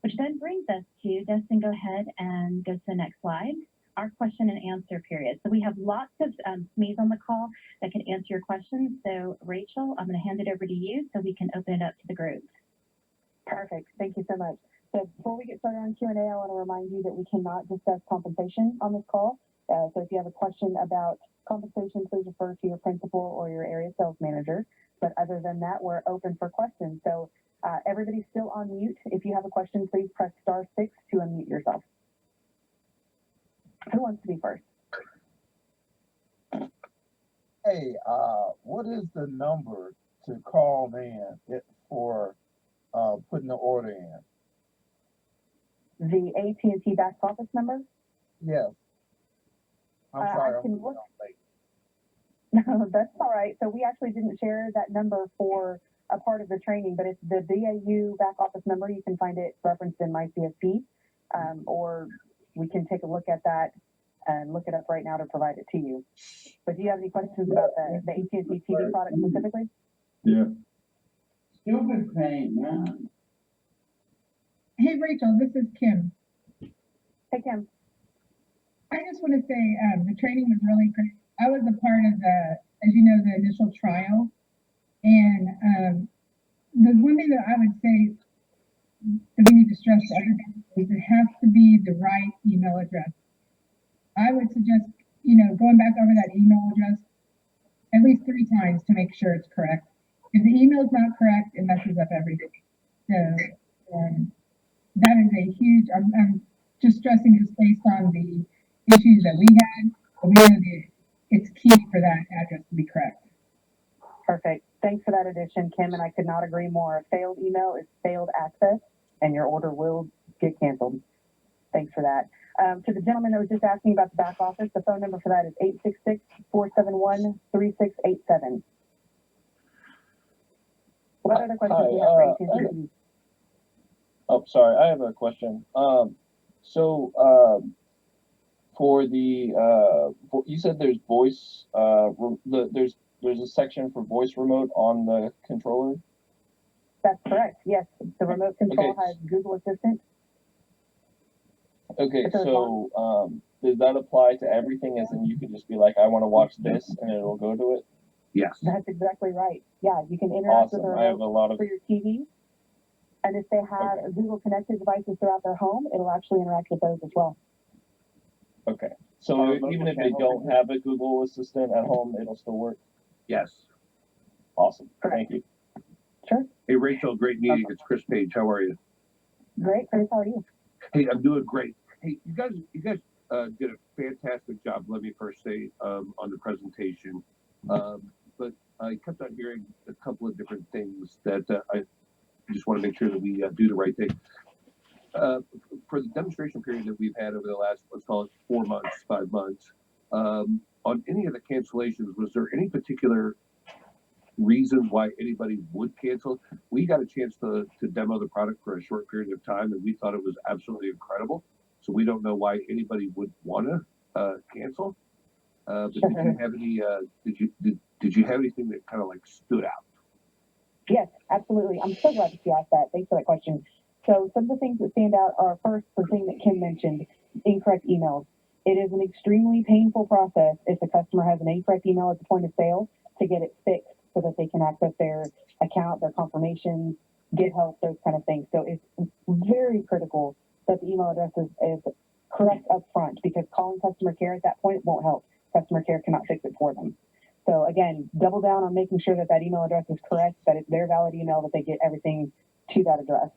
Which then brings us to, Dustin, go ahead and go to the next slide, our question and answer period. So we have lots of SMEs on the call that can answer your questions. So Rachel, I'm going to hand it over to you so we can open it up to the group. Perfect. Thank you so much. So before we get started on Q&A, I want to remind you that we cannot discuss compensation on this call. So if you have a question about compensation, please refer to your principal or your area sales manager. But other than that, we're open for questions. So everybody's still on mute. If you have a question, please press *6 to unmute yourself. Who wants to be first? Hey, what is the number to call in for putting the order in? The AT&T back office number? Yes. I'm sorry, I'm look. late. No, that's all right. So we actually didn't share that number for a part of the training, but it's the BAU back office number. You can find it referenced in my CSP, or we can take a look at that and look it up right now to provide it to you. But do you have any questions about the AT&T TV product specifically? Yeah. Stupid pain, man. Hey, Rachel, this is Kim. Hey, Kim. I just want to say the training was really great. I was a part of as you know, the initial trial. And the one thing that I would say that we need to stress to everybody is it has to be the right email address. I would suggest, going back over that email address at least 3 times to make sure it's correct. If the email is not correct, it messes up everything. So that is a huge, I'm just stressing just based on the issues that we had, but we know that it's key for that address to be correct. Perfect. Thanks for that addition, Kim, and I could not agree more. A failed email is failed access, and your order will get canceled. Thanks for that. To the gentleman that was just asking about the back office, the phone number for that is 866-471-3687. What other questions do you have for AT&T? Oh, sorry, I have a question. For the you said there's voice. There's a section for voice remote on the controller. That's correct. Yes, the remote control has Google Assistant. Okay, so does that apply to everything? As in, you can just be like, I want to watch this, and it'll go to it. Yes. That's exactly right. Yeah, you can interact with the I have a lot remote of. for your TV, and if they have Google connected devices throughout their home, it'll actually interact with those as well. Okay, so even if they don't have a Google Assistant at home, it'll still work. Yes. Awesome. Correct. Thank you. Sure. Hey, Rachel, great meeting. It's Chris Page. How are you? Great, Chris. How are you? Hey, I'm doing great. Hey, you guys did a fantastic job. Let me first say on the presentation, but I kept on hearing a couple of different things that I just want to make sure that we do the right thing. For the demonstration period that we've had over the last, let's call it 4 months, 5 months, on any of the cancellations, was there any particular reasons why anybody would cancel. We got a chance to demo the product for a short period of time, and we thought it was absolutely incredible. So we don't know why anybody would want to cancel. But did you have any? Did you have anything that kind of like stood out? Yes, absolutely. I'm so glad that you asked that. Thanks for that question. So some of the things that stand out are first, the thing that Kim mentioned, incorrect emails. It is an extremely painful process if the customer has an incorrect email at the point of sale to get it fixed so that they can access their account, their confirmations, get help, those kind of things. So it's very critical that the email address is correct up front, because calling customer care at that point won't help. Customer care cannot fix it for them. So again, double down on making sure that that email address is correct, that it's their valid email, that they get everything to that address.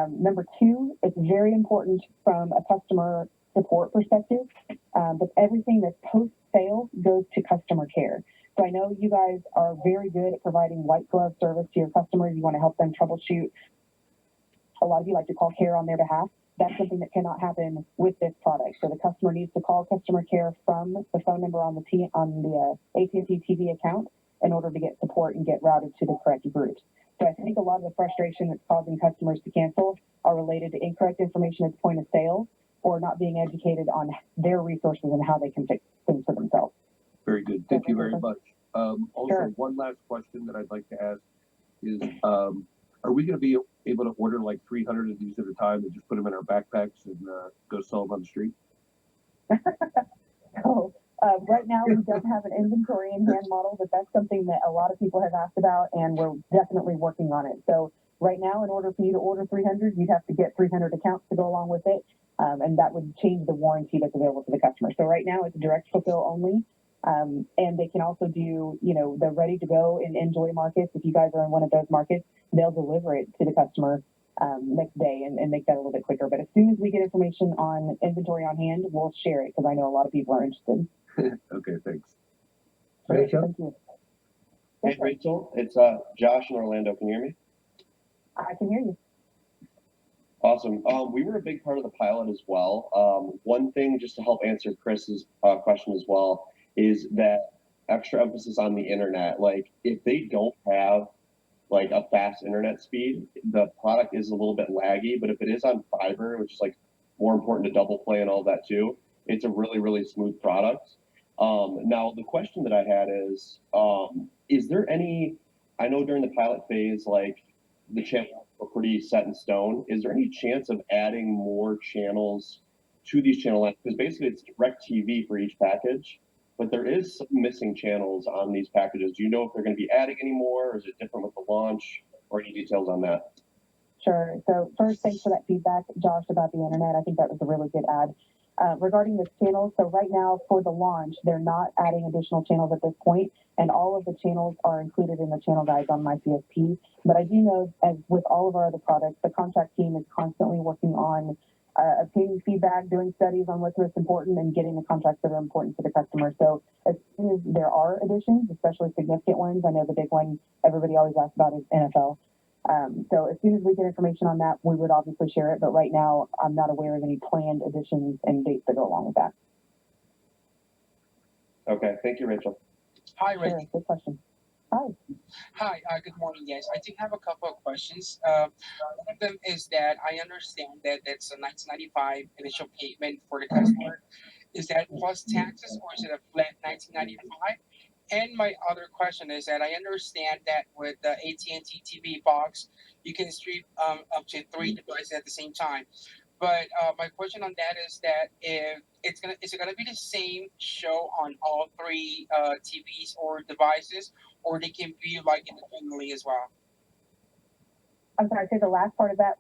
Number two, it's very important from a customer support perspective, that everything that's post-sale goes to customer care. So I know you guys are very good at providing white glove service to your customers. You want to help them troubleshoot. A lot of you like to call care on their behalf. That's something that cannot happen with this product. So the customer needs to call customer care from the phone number on the AT&T TV account in order to get support and get routed to the correct groups. So I think a lot of the frustration that's causing customers to cancel are related to incorrect information at the point of sale, or not being educated on their resources and how they can fix things for themselves. Very good. Thank you very much. Also, Sure. one last question that I'd like to ask is, are we going to be able to order like 300 of these at a time and just put them in our backpacks and go sell them on the street? So right now we don't have an inventory in hand model, but that's something that a lot of people have asked about, and we're definitely working on it. So right now, in order for you to order 300, you'd have to get 300 accounts to go along with it, and that would change the warranty that's available to the customer. So right now it's direct fulfill only, and they can also do, the ready to go in enjoy markets. If you guys are in one of those markets, they'll deliver it to the customer next day and make that a little bit quicker. But as soon as we get information on inventory on hand, we'll share it, because I know a lot of people are interested. Okay, thanks. Great, thank you. Hey, Yes, sir. Rachel, it's Josh in Orlando. Can you hear me? I can hear you. Awesome. We were a big part of the pilot as well. One thing, just to help answer Chris's question as well, is that extra emphasis on the internet. Like, if they don't have like a fast internet speed, the product is a little bit laggy. But if it is on fiber, which is like more important to double play and all that too, it's a really, really smooth product. Now the question that I had is there any, I know during the pilot phase, like the channels were pretty set in stone. Is there any chance of adding more channels to these channel lines? Because basically it's direct TV for each package, but there is some missing channels on these packages. Do you know if they're going to be adding any more, or is it different with the launch, or any details on that? Sure. So first, thanks for that feedback, Josh, about the internet. I think that was a really good add. Regarding the channels, so right now for the launch, they're not adding additional channels at this point, and all of the channels are included in the channel guides on my CSP. But I do know, as with all of our other products, the contract team is constantly working on obtaining feedback, doing studies on what's most important, and getting the contracts that are important to the customer. So as soon as there are additions, especially significant ones, I know the big one everybody always asks about is NFL. So as soon as we get information on that, we would obviously share it. But right now, I'm not aware of any planned additions and dates that go along with that. Okay, thank you, Rachel. Hi, Sure, Rachel. good question. Hi. Hi, good morning, guys. I do have a couple of questions. One of them is that I understand that it's a $19.95 initial payment for the customer. Is that plus taxes, or is it a flat $19.95? And my other question is that I understand that with the AT&T TV box, you can stream up to 3 devices at the same time. But my question on that is that if is it gonna be the same show on all 3 TVs or devices, or they can be like independently as well? I'm sorry, say the last part of that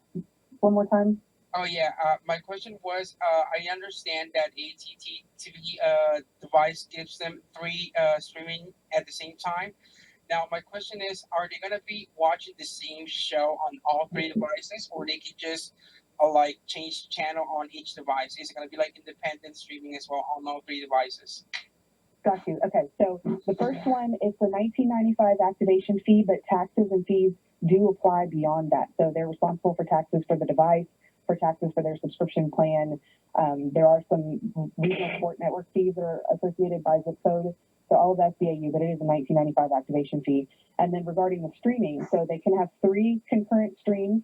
one more time. Oh yeah, my question was, I understand that ATT TV device gives them 3 streaming at the same time. Now my question is, are they gonna be watching the same show on all 3 devices, or they could just like change channel on each device? Is it gonna be like independent streaming as well on all 3 devices? Got you. Okay, so the first one is the $19.95 activation fee, but taxes and fees do apply beyond that. So they're responsible for taxes for the device, for taxes for their subscription plan. There are some regional sport network fees that are associated by zip code. So all of that's BAU, but it is a $19.95 activation fee. And then regarding the streaming, so they can have 3 concurrent streams,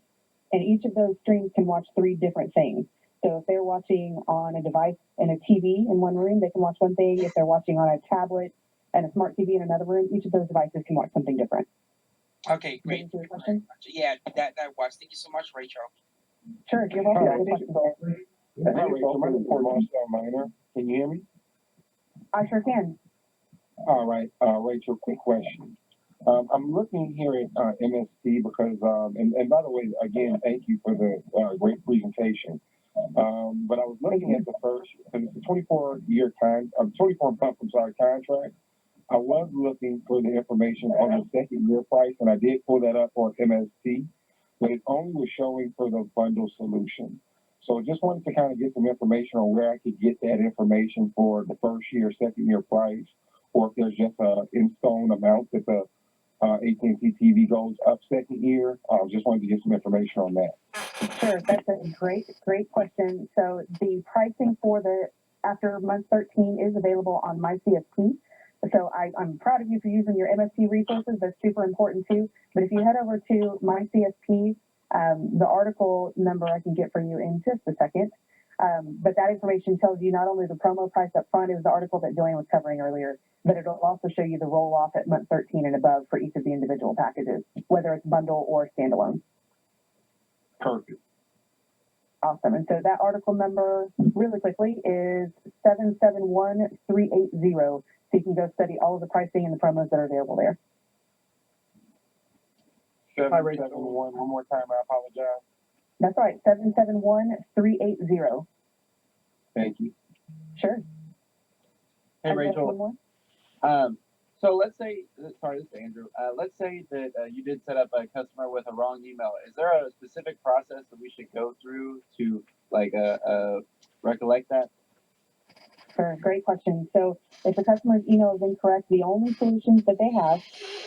and each of those streams can watch 3 different things. So if they're watching on a device and a TV in one room, they can watch one thing. If they're watching on a tablet and a smart TV in another room, each of those devices can watch something different. Okay, Does that great. answer your question? Yeah, that was. Thank you so much, Rachel. Sure, you're welcome. Hi, Good question. Hi, Rachel. My name is Marcel Minor. Can you hear me? I sure can. All right, Rachel, quick question. I'm looking here at MST because, and by the way, again, thank you for the great presentation. But I was looking at the first, because it's a 24-month contract. I was looking for the information on the second year price, and I did pull that up on MST, but it only was showing for the bundle solution. So just wanted to kind of get some information on where I could get that information for the first year, second year price, or if there's just a in-stone amount that the AT&T TV goes up second year. Just wanted to get some information on that. Sure, that's a great question. So the pricing for the after month 13 is available on my CSP. So I'm proud of you for using your MSP resources. That's super important too. But if you head over to my CSP, the article number I can get for you in just a second. But that information tells you not only the promo price up front, it was the article that Joanne was covering earlier, but it'll also show you the roll off at month 13 and above for each of the individual packages, whether it's bundle or standalone. Perfect. Awesome. And so that article number, really quickly, is 771380. So you can go study all of the pricing and the promos that are available there. 771. One more time. I apologize. That's right. 771380. Thank you. Sure. Hey, And just one Rachel. more. So let's say, sorry, this is Andrew. Let's say that you did set up a customer with a wrong email. Is there a specific process that we should go through to recollect that? Sure. Great question. So if the customer's email is incorrect, the only solutions that they have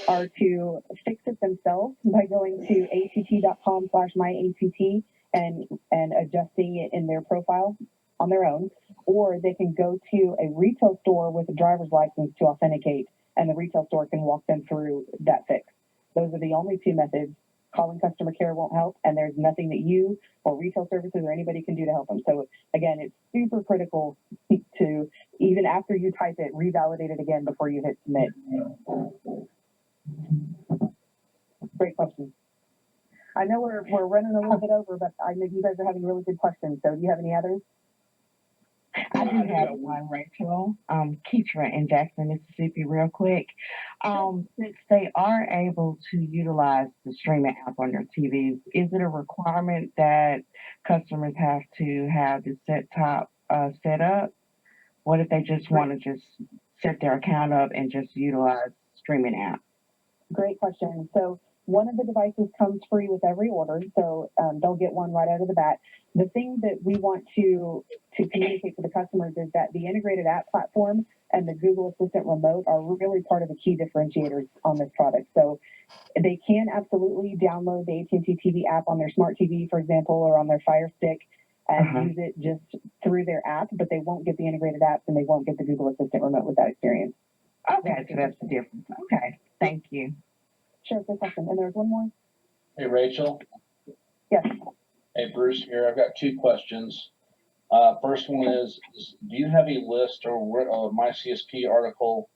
are to fix it themselves by going to att.com/myatt and adjusting it in their profile on their own, or they can go to a retail store with a driver's license to authenticate, and the retail store can walk them through that fix. Those are the only 2 methods. Calling customer care won't help, and there's nothing that you or retail services or anybody can do to help them. So again, it's super critical to, even after you type it, revalidate it again before you hit submit. Great question. I know we're running a little bit over, but I know you guys are having really good questions. So do you have any others? I do have one, Rachel. Keitra in Jackson, Mississippi, real quick. Since they are able to utilize the streaming app on their TVs, is it a requirement that customers have to have the set-top set up? What if they just want to just set their account up and just utilize streaming app? Great question. So one of the devices comes free with every order, so they'll get one right out of the bat. The thing that we want to communicate to the customers is that the integrated app platform and the Google Assistant remote are really part of the key differentiators on this product. So they can absolutely download the AT&T TV app on their smart TV, for example, or on their Fire Stick and use it just through their app, but they won't get the integrated apps and they won't get the Google Assistant remote with that experience. Okay, so that's the difference. Okay, thank you. Sure, good question. And there's one more. Hey, Rachel. Yes. Hey, Bruce here. I've got 2 questions. First one is do you have a list or my CSP article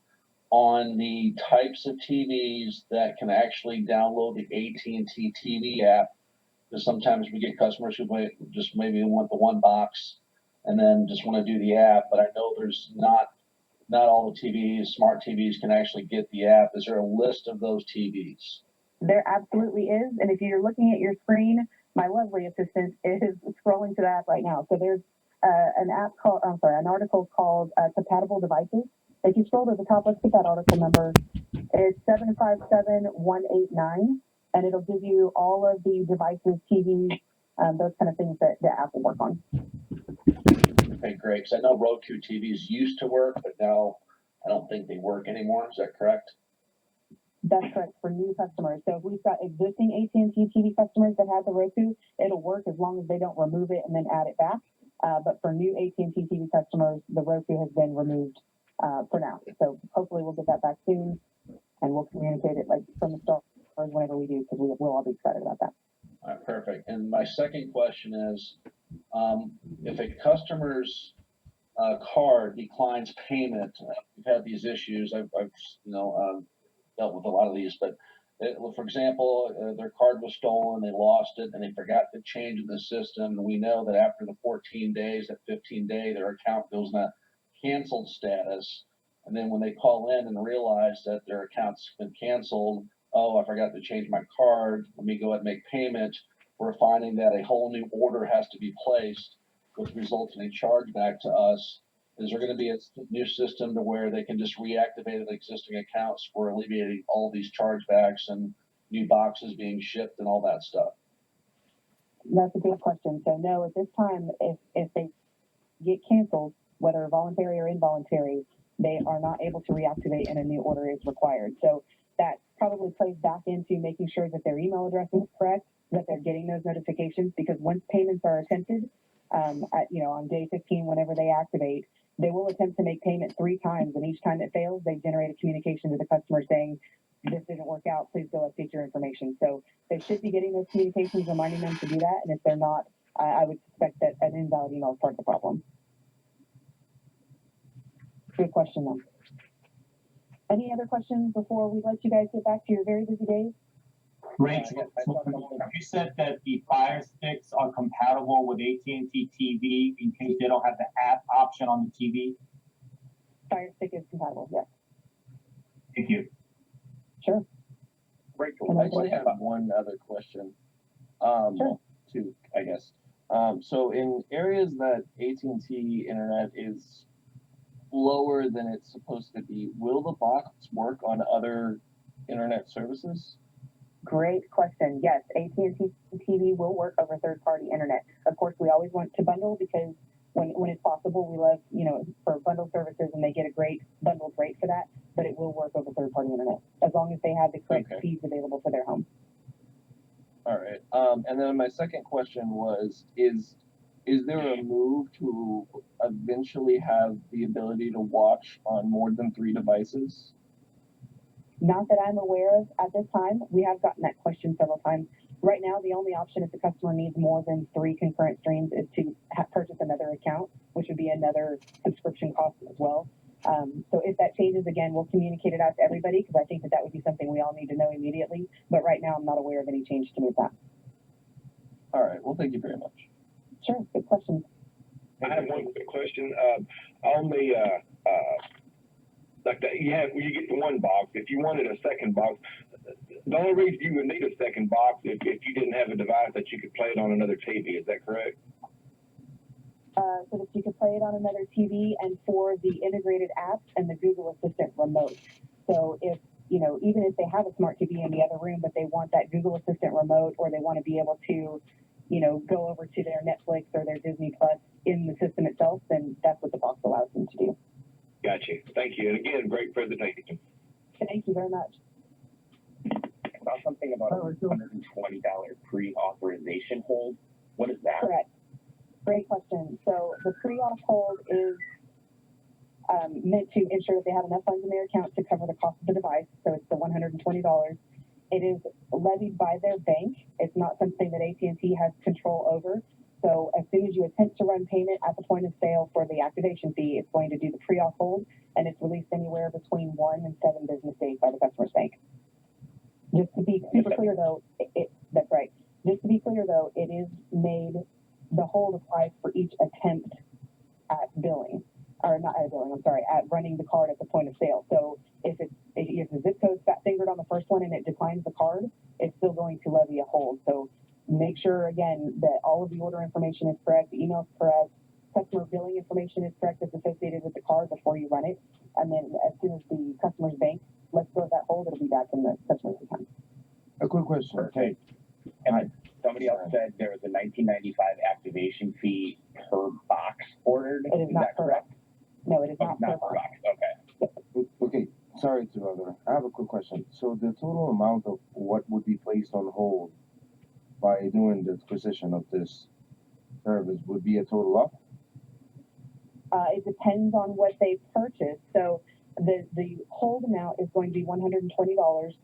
on the types of TVs that can actually download the AT&T TV app? Because sometimes we get customers who just maybe want the one box and then just want to do the app, but I know there's not all the TVs, smart TVs can actually get the app. Is there a list of those TVs? There absolutely is. And if you're looking at your screen, my lovely assistant is scrolling to the app right now. So there's an article called Compatible Devices. If you scroll to the top, let's get that article number. It's 757189, and it'll give you all of the devices, TVs, those kind of things that the app will work on. Okay, great. Because I know Roku TVs used to work, but now I don't think they work anymore. Is that correct? That's correct for new customers. So if we've got existing AT&T TV customers that have the Roku, it'll work as long as they don't remove it and then add it back. But for new AT&T TV customers, the Roku has been removed for now. So hopefully we'll get that back soon, and we'll communicate it like from the start or whenever we do, because we'll all be excited about that. All right, perfect. And my second question is, if a customer's card declines payment, we've had these issues. I've dealt with a lot of these, but for example, their card was stolen, they lost it, and they forgot to change in the system. And we know that after the 14 days, that 15 day, their account goes in a canceled status. And then when they call in and realize that their account's been canceled, oh, I forgot to change my card, let me go ahead and make payment. We're finding that a whole new order has to be placed, which results in a chargeback to us. Is there going to be a new system to where they can just reactivate the existing accounts for alleviating all these chargebacks and new boxes being shipped and all that stuff? That's a good question. So no, at this time, if they get canceled, whether voluntary or involuntary, they are not able to reactivate and a new order is required. So that probably plays back into making sure that their email address is correct, that they're getting those notifications, because once payments are attempted, on day 15, whenever they activate, they will attempt to make payment 3 times, and each time it fails, they generate a communication to the customer saying, this didn't work out, please go update your information. So they should be getting those communications reminding them to do that, and if they're not, I would suspect that an invalid email is part of the problem. Good question, though. Any other questions before we let you guys get back to your very busy days? Rachel, you said that the Fire Sticks are compatible with AT&T TV in case they don't have the app option on the TV? Fire Stick is compatible, yes. Thank you. Sure. Rachel, I actually have one other question. Sure. Two, I guess. So in areas that AT&T internet is lower than it's supposed to be, will the box work on other internet services? Great question. Yes, AT&T TV will work over third-party internet. Of course, we always want to bundle, because when it's possible, we love, for bundle services, and they get a great bundled rate for that, but it will work over third-party internet, as long as they have the correct speeds available for their home. All right. And then my second question was, is there a move to eventually have the ability to watch on more than 3 devices? Not that I'm aware of at this time. We have gotten that question several times. Right now, the only option if the customer needs more than 3 concurrent streams is to purchase another account, which would be another subscription cost as well. So if that changes, again, we'll communicate it out to everybody, because I think that would be something we all need to know immediately. But right now, I'm not aware of any change to move that. All right. Well, thank you very much. Sure. Good question. I have one quick question. On the you get the one box. If you wanted a second box, the only reason you would need a second box if you didn't have a device that you could play it on another TV. Is that correct? So that you could play it on another TV, and for the integrated apps and the Google Assistant remote. So if, even if they have a smart TV in the other room, but they want that Google Assistant remote, or they want to be able to, go over to their Netflix or their Disney Plus in the system itself, then that's what the box allows them to do. Gotcha. Thank you. And again, great presentation. Thank you very much. I saw something about a $120 pre-authorization hold. What is that? Correct. Great question. So the pre-auth hold is meant to ensure that they have enough funds in their account to cover the cost of the device. So it's the $120. It is levied by their bank. It's not something that AT&T has control over. So as soon as you attempt to run payment at the point of sale for the activation fee, it's going to do the pre-auth hold, and it's released anywhere between 1 and 7 business days by the customer's bank. Just to be super clear, though, that's right. Just to be clear, though, it is made, the hold applies for each attempt at billing, or not at billing, I'm sorry, at running the card at the point of sale. So if the zip code's fat fingered on the first one and it declines the card, it's still going to levy a hold. So make sure, again, that all of the order information is correct, the email's correct, customer billing information is correct that's associated with the card before you run it. And then as soon as the customer's bank lets go of that hold, it'll be back in the customer's account. A quick question. Okay. And somebody else said there was a $19.95 activation fee per box ordered. It is not that correct? No, it is not per box. Okay. Okay, sorry to bother. I have a quick question. So the total amount of what would be placed on hold by doing the acquisition of this service would be a total of? It depends on what they purchase. So the hold amount is going to be $120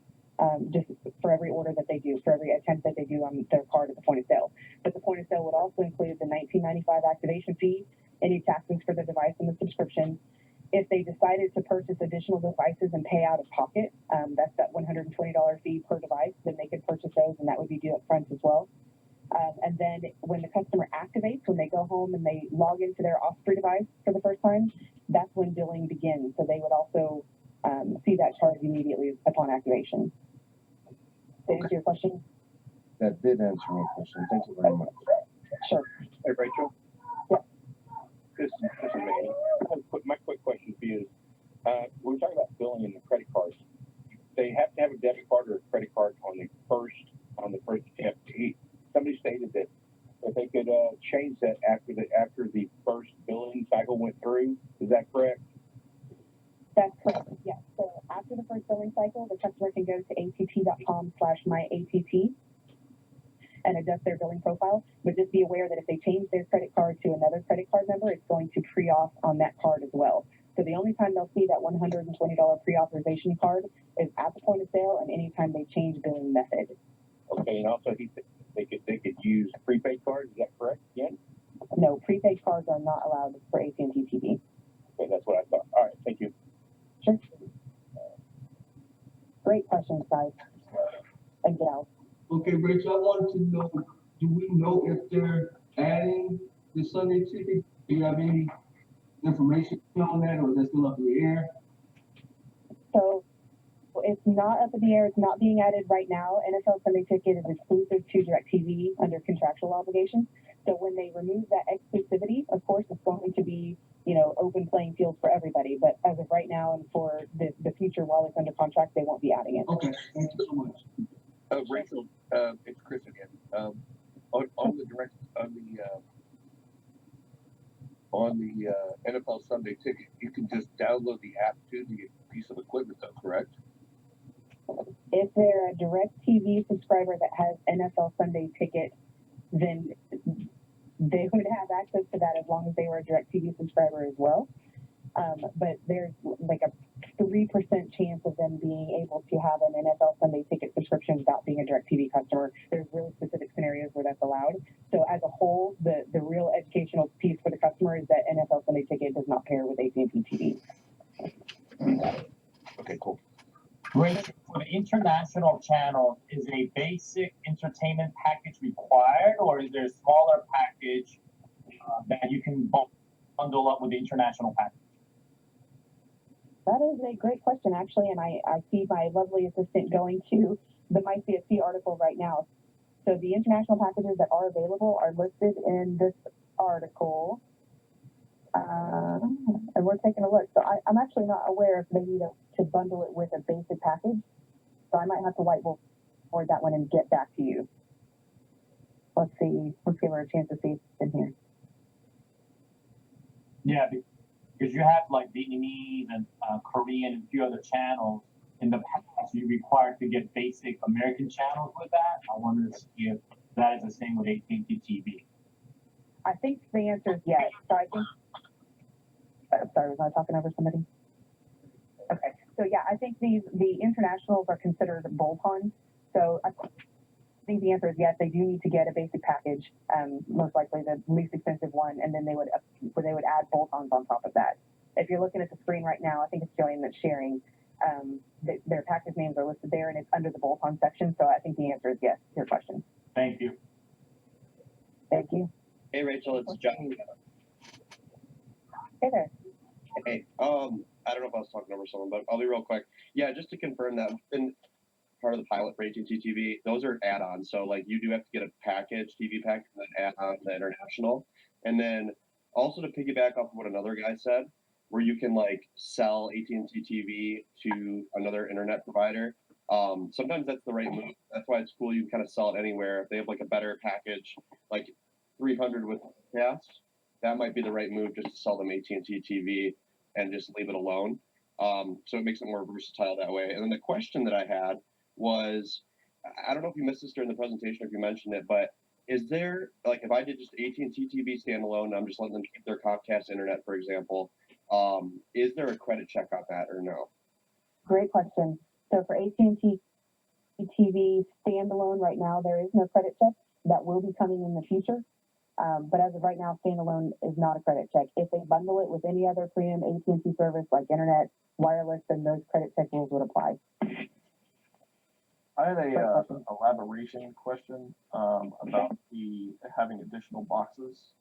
just for every order that they do, for every attempt that they do on their card at the point of sale. But the point of sale would also include the $19.95 activation fee, any taxes for the device and the subscription. If they decided to purchase additional devices and pay out of pocket, that's that $120 fee per device, then they could purchase those, and that would be due up front as well. And then when the customer activates, when they go home and they log into their Osprey device for the first time, that's when billing begins. So they would also see that charge immediately upon activation. To answer your question? That did answer my question. Thank you very much. Sure. Hey, Rachel. Yeah. This is Manny. My quick question for you is, we were talking about billing in the credit cards. They have to have a debit card or a credit card on the first attempt. Somebody stated that they could change that after the first billing cycle went through. Is that correct? That's correct. Yes. So after the first billing cycle, the customer can go to att.com/myatt and adjust their billing profile. But just be aware that if they change their credit card to another credit card number, it's going to pre-auth on that card as well. So the only time they'll see that $120 pre-authorization card is at the point of sale and anytime they change billing method. Okay, and also they could use prepaid cards. Is that correct? Again? No, prepaid cards are not allowed for AT&T TV. Okay, that's what I thought. All right, thank you. Sure. Great questions, guys and gals. Okay, Rachel, I wanted to know, do we know if they're adding the Sunday ticket? Do you have any information on that, or is that still up in the air? So it's not up in the air. It's not being added right now. NFL Sunday Ticket is exclusive to DirecTV under contractual obligations. So when they remove that exclusivity, of course, it's going to be, open playing field for everybody. But as of right now and for the future, while it's under contract, they won't be adding it. Okay, thank you so much. Rachel, it's Chris again. On the NFL Sunday Ticket, you can just download the app to the piece of equipment, though, correct? If they're a DirecTV subscriber that has NFL Sunday Ticket, then they would have access to that as long as they were a DirecTV subscriber as well. But there's like a 3% chance of them being able to have an NFL Sunday Ticket subscription without being a DirecTV customer. There's really specific scenarios where that's allowed. So as a whole, the real educational piece for the customer is that NFL Sunday Ticket does not pair with AT&T TV. Okay, cool. Rachel, for the international channels, is a basic entertainment package required, or is there a smaller package that you can bundle up with the international package? That is a great question, actually, and I see my lovely assistant going to the MyCSP article right now. So the international packages that are available are listed in this article, and we're taking a look. So I'm actually not aware if they need to bundle it with a basic package, so I might have to whiteboard that one and get back to you. Let's see. Let's give her a chance to see if it's in here. Yeah, because you have like Vietnamese and Korean and a few other channels. In the past, you required to get basic American channels with that. I wonder if that is the same with AT&T TV. I think the answer is yes. So I think. Sorry, was I talking over somebody? Okay. So yeah, I think the internationals are considered bolt-ons. So I think the answer is yes. They do need to get a basic package, most likely the least expensive one, and then they would add bolt-ons on top of that. If you're looking at the screen right now, I think it's showing that sharing. Their package names are listed there, and it's under the bolt-on section. So I think the answer is yes to your question. Thank you. Thank you. Hey, Rachel, it's John. Hey there. Hey, I don't know if I was talking over someone, but I'll be real quick. Yeah, just to confirm that in part of the pilot for AT&T TV, those are add-ons. So like you do have to get a package, TV package, and then add on the international. And then also to piggyback off of what another guy said, where you can like sell AT&T TV to another internet provider. Sometimes that's the right move. That's why it's cool. You can kind of sell it anywhere. If they have like a better package, like 300 with cast, that might be the right move, just to sell them AT&T TV and just leave it alone. So it makes it more versatile that way. And then the question that I had was, I don't know if you missed this during the presentation or if you mentioned it, but is there, like, if I did just AT&T TV standalone, I'm just letting them keep their Comcast internet, for example, is there a credit check on that or no? Great question. So for AT&T TV standalone right now, there is no credit check. That will be coming in the future. But as of right now, standalone is not a credit check. If they bundle it with any other premium AT&T service like internet, wireless, then those credit check rules would apply. I had a elaboration question about the having additional boxes.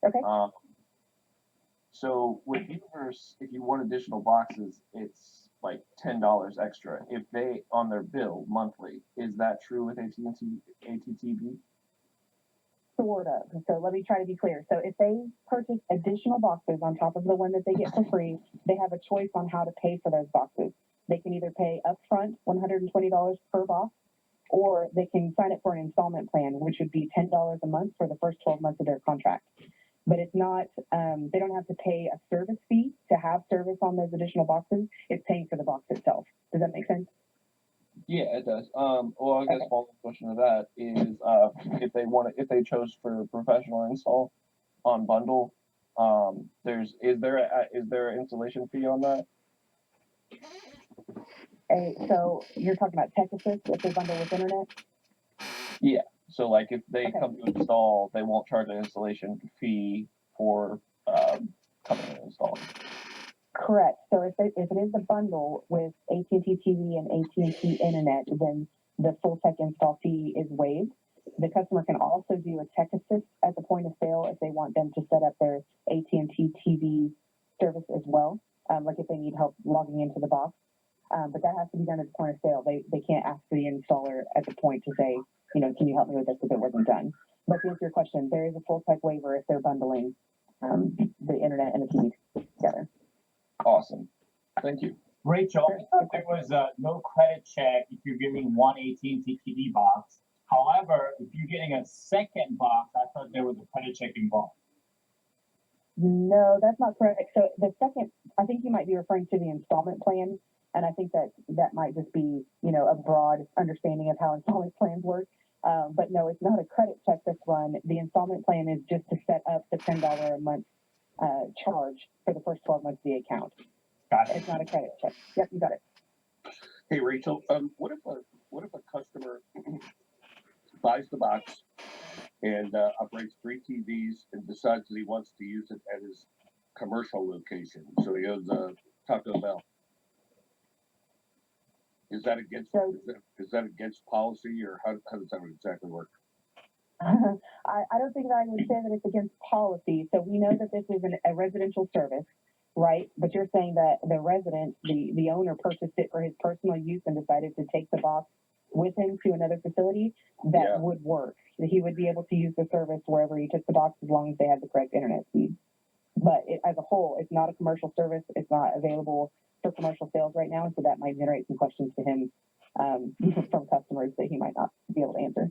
Okay. So with Universe, if you want additional boxes, it's like $10 extra. If they on their bill monthly, is that true with AT&T ATTv? Sort of. So let me try to be clear. So if they purchase additional boxes on top of the one that they get for free, they have a choice on how to pay for those boxes. They can either pay upfront $120 per box, or they can sign up for an installment plan, which would be $10 a month for the first 12 months of their contract. But it's not, they don't have to pay a service fee to have service on those additional boxes. It's paying for the box itself. Does that make sense? Yeah, it does. Well, I guess follow-up question to that is if they chose for professional install on bundle, is there an installation fee on that? So you're talking about tech assist if they bundle with internet? Yeah. So like if they come to install, they won't charge an installation fee for coming and installing. Correct. So if it is a bundle with AT&T TV and AT&T Internet, then the full tech install fee is waived. The customer can also do a tech assist at the point of sale if they want them to set up their AT&T TV service as well, like if they need help logging into the box. But that has to be done at the point of sale. They can't ask the installer at the point to say, can you help me with this if it wasn't done? But to answer your question, there is a full tech waiver if they're bundling the internet and the TV together. Awesome. Thank you. Rachel, there was no credit check if you're giving one AT&T TV box. However, if you're getting a second box, I thought there was a credit check involved. No, that's not correct. So the second, I think you might be referring to the installment plan. And I think that might just be, a broad understanding of how installment plans work. But no, it's not a credit check that's run. The installment plan is just to set up the $10 a month charge for the first 12 months of the account. Got it. It's not a credit check. Yep, you got it. Hey, Rachel, what if a customer buys the box and upgrades 3 TVs and decides that he wants to use it at his commercial location? So he owns a Taco Bell. Is that against policy, or how does that exactly work? I don't think that I would say that it's against policy. So we know that this is a residential service, right? But you're saying that the resident, the owner purchased it for his personal use and decided to take the box with him to another facility. That would work. He would be able to use the service wherever he took the box as long as they had the correct internet speed. But as a whole, it's not a commercial service. It's not available for commercial sales right now, so that might generate some questions to him from customers that he might not be able to answer.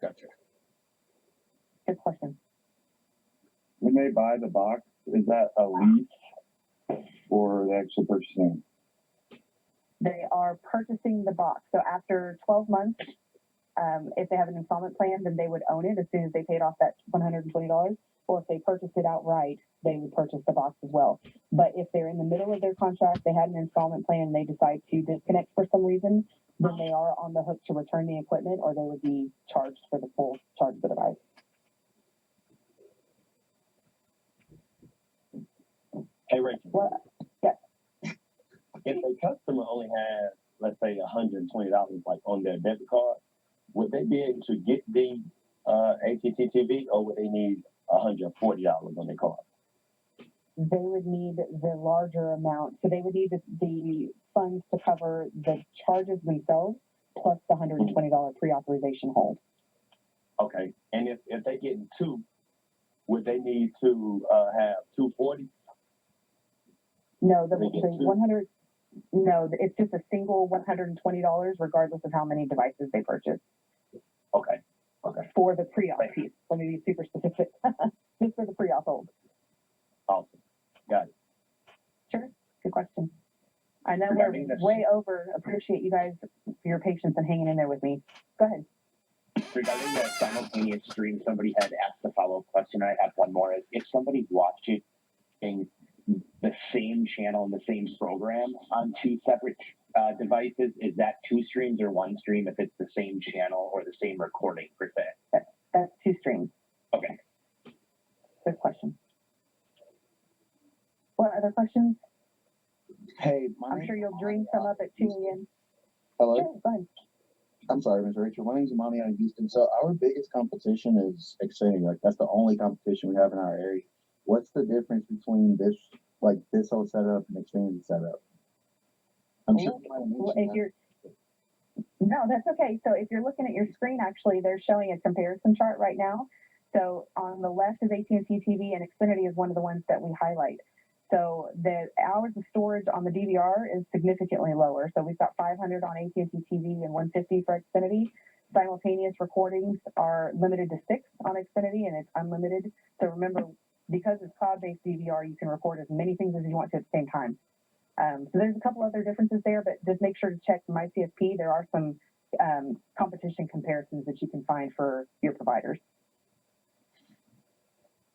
Gotcha. Good question. When they buy the box, is that a lease or the actual purchasing? They are purchasing the box. So after 12 months, if they have an installment plan, then they would own it as soon as they paid off that $120. Or if they purchased it outright, they would purchase the box as well. But if they're in the middle of their contract, they had an installment plan, and they decide to disconnect for some reason, then they are on the hook to return the equipment, or they would be charged for the full charge of the device. Hey, Rachel. What? Yes. If a customer only has, let's say, $120 like on their debit card, would they be able to get the AT&T TV, or would they need $140 on their card? They would need the larger amount. So they would need the funds to cover the charges themselves plus the $120 pre-authorization hold. Okay. And if they get two, would they need to have $240? No, the 100. No, it's just a single $120 regardless of how many devices they purchase. Okay. For the pre-auth piece. Let me be super specific. Just for the pre-auth hold. Awesome. Got it. Sure. Good question. I know we're way over. Appreciate you guys for your patience and hanging in there with me. Go ahead. regarding the simultaneous stream, somebody had asked a follow-up question. I have one more. If somebody's watching the same channel and the same program on two separate devices, is that two streams or one stream if it's the same channel or the same recording per se? That's two streams. Okay. Good question. What other questions? Hey, I'm sure you'll dream some up at 2 a.m. Hello. Sure, go ahead. I'm sorry, Ms. Rachel. My name's Imani out of Houston. So our biggest competition is Xfinity. Like that's the only competition we have in our area. What's the difference between this whole setup and Xfinity setup? I'm sure you might have Well, mentioned if you're no, that's okay. So if you're looking at your screen, actually, they're showing a comparison chart right now. So on the left is AT&T TV, and Xfinity is one of the ones that we highlight. So the hours of storage on the DVR is significantly lower. So we've got 500 on AT&T TV and 150 for Xfinity. Simultaneous recordings are limited to 6 on Xfinity, and it's unlimited. So remember, because it's cloud-based DVR, you can record as many things as you want to at the same time. So there's a couple other differences there, but just make sure to check My CSP. There are some competition comparisons that you can find for your providers.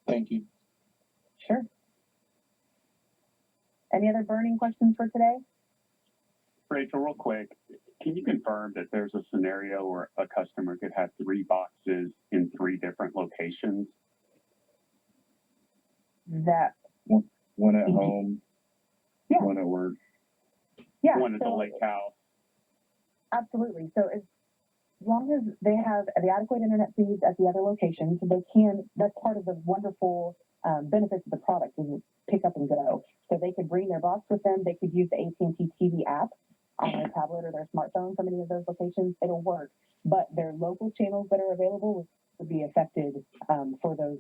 Thank you. Sure. Any other burning questions for today? Rachel, real quick, can you confirm that there's a scenario where a customer could have 3 boxes in 3 different locations? That one at home, yeah. one at work, yeah, one at the lake house. Absolutely. So as long as they have the adequate internet speeds at the other locations, they can. That's part of the wonderful benefits of the product is pick up and go. So they could bring their box with them. They could use the AT&T TV app on their tablet or their smartphone from any of those locations. It'll work. But their local channels that are available would be affected for those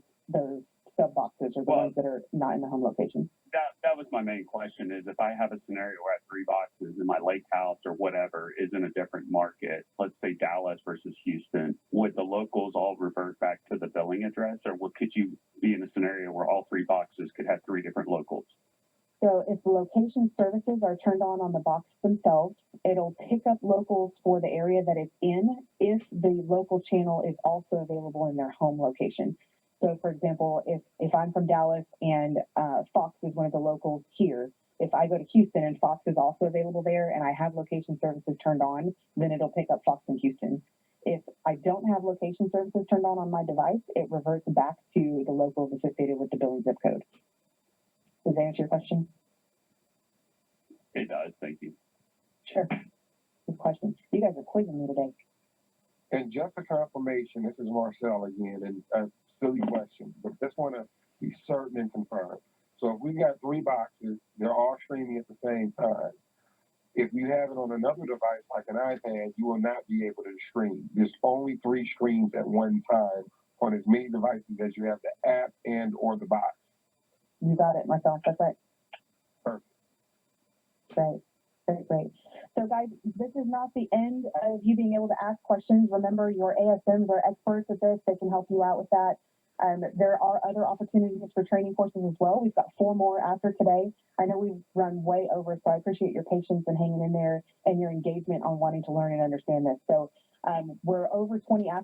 sub boxes or the ones that are not in the home location. That was my main question is if I have a scenario where I have 3 boxes and my lake house or whatever is in a different market, let's say Dallas versus Houston, would the locals all revert back to the billing address or could you be in a scenario where all 3 boxes could have 3 different locals? So if the location services are turned on the box themselves, it'll pick up locals for the area that it's in if the local channel is also available in their home location. So for example, if I'm from Dallas and Fox is one of the locals here, if I go to Houston and Fox is also available there and I have location services turned on, then it'll pick up Fox in Houston. If I don't have location services turned on my device, it reverts back to the locals associated with the billing zip code. Does that answer your question? It does. Thank you. Sure. Good question. You guys are quizzing me today. And just for confirmation, this is Marcel again, and silly question, but just want to be certain and confirm. So if we got 3 boxes, they're all streaming at the same time. If you have it on another device like an iPad, you will not be able to stream. There's only 3 screens at one time on as many devices as you have the app and or the box. You got it, Marcel. That's right. Perfect. Great. Great. So guys, this is not the end of you being able to ask questions. Remember, your ASMs are experts at this. They can help you out with that. There are other opportunities for training courses as well. We've got 4 more after today. I know we've run way over, so I appreciate your patience and hanging in there and your engagement on wanting to learn and understand this. So we're over 20 after.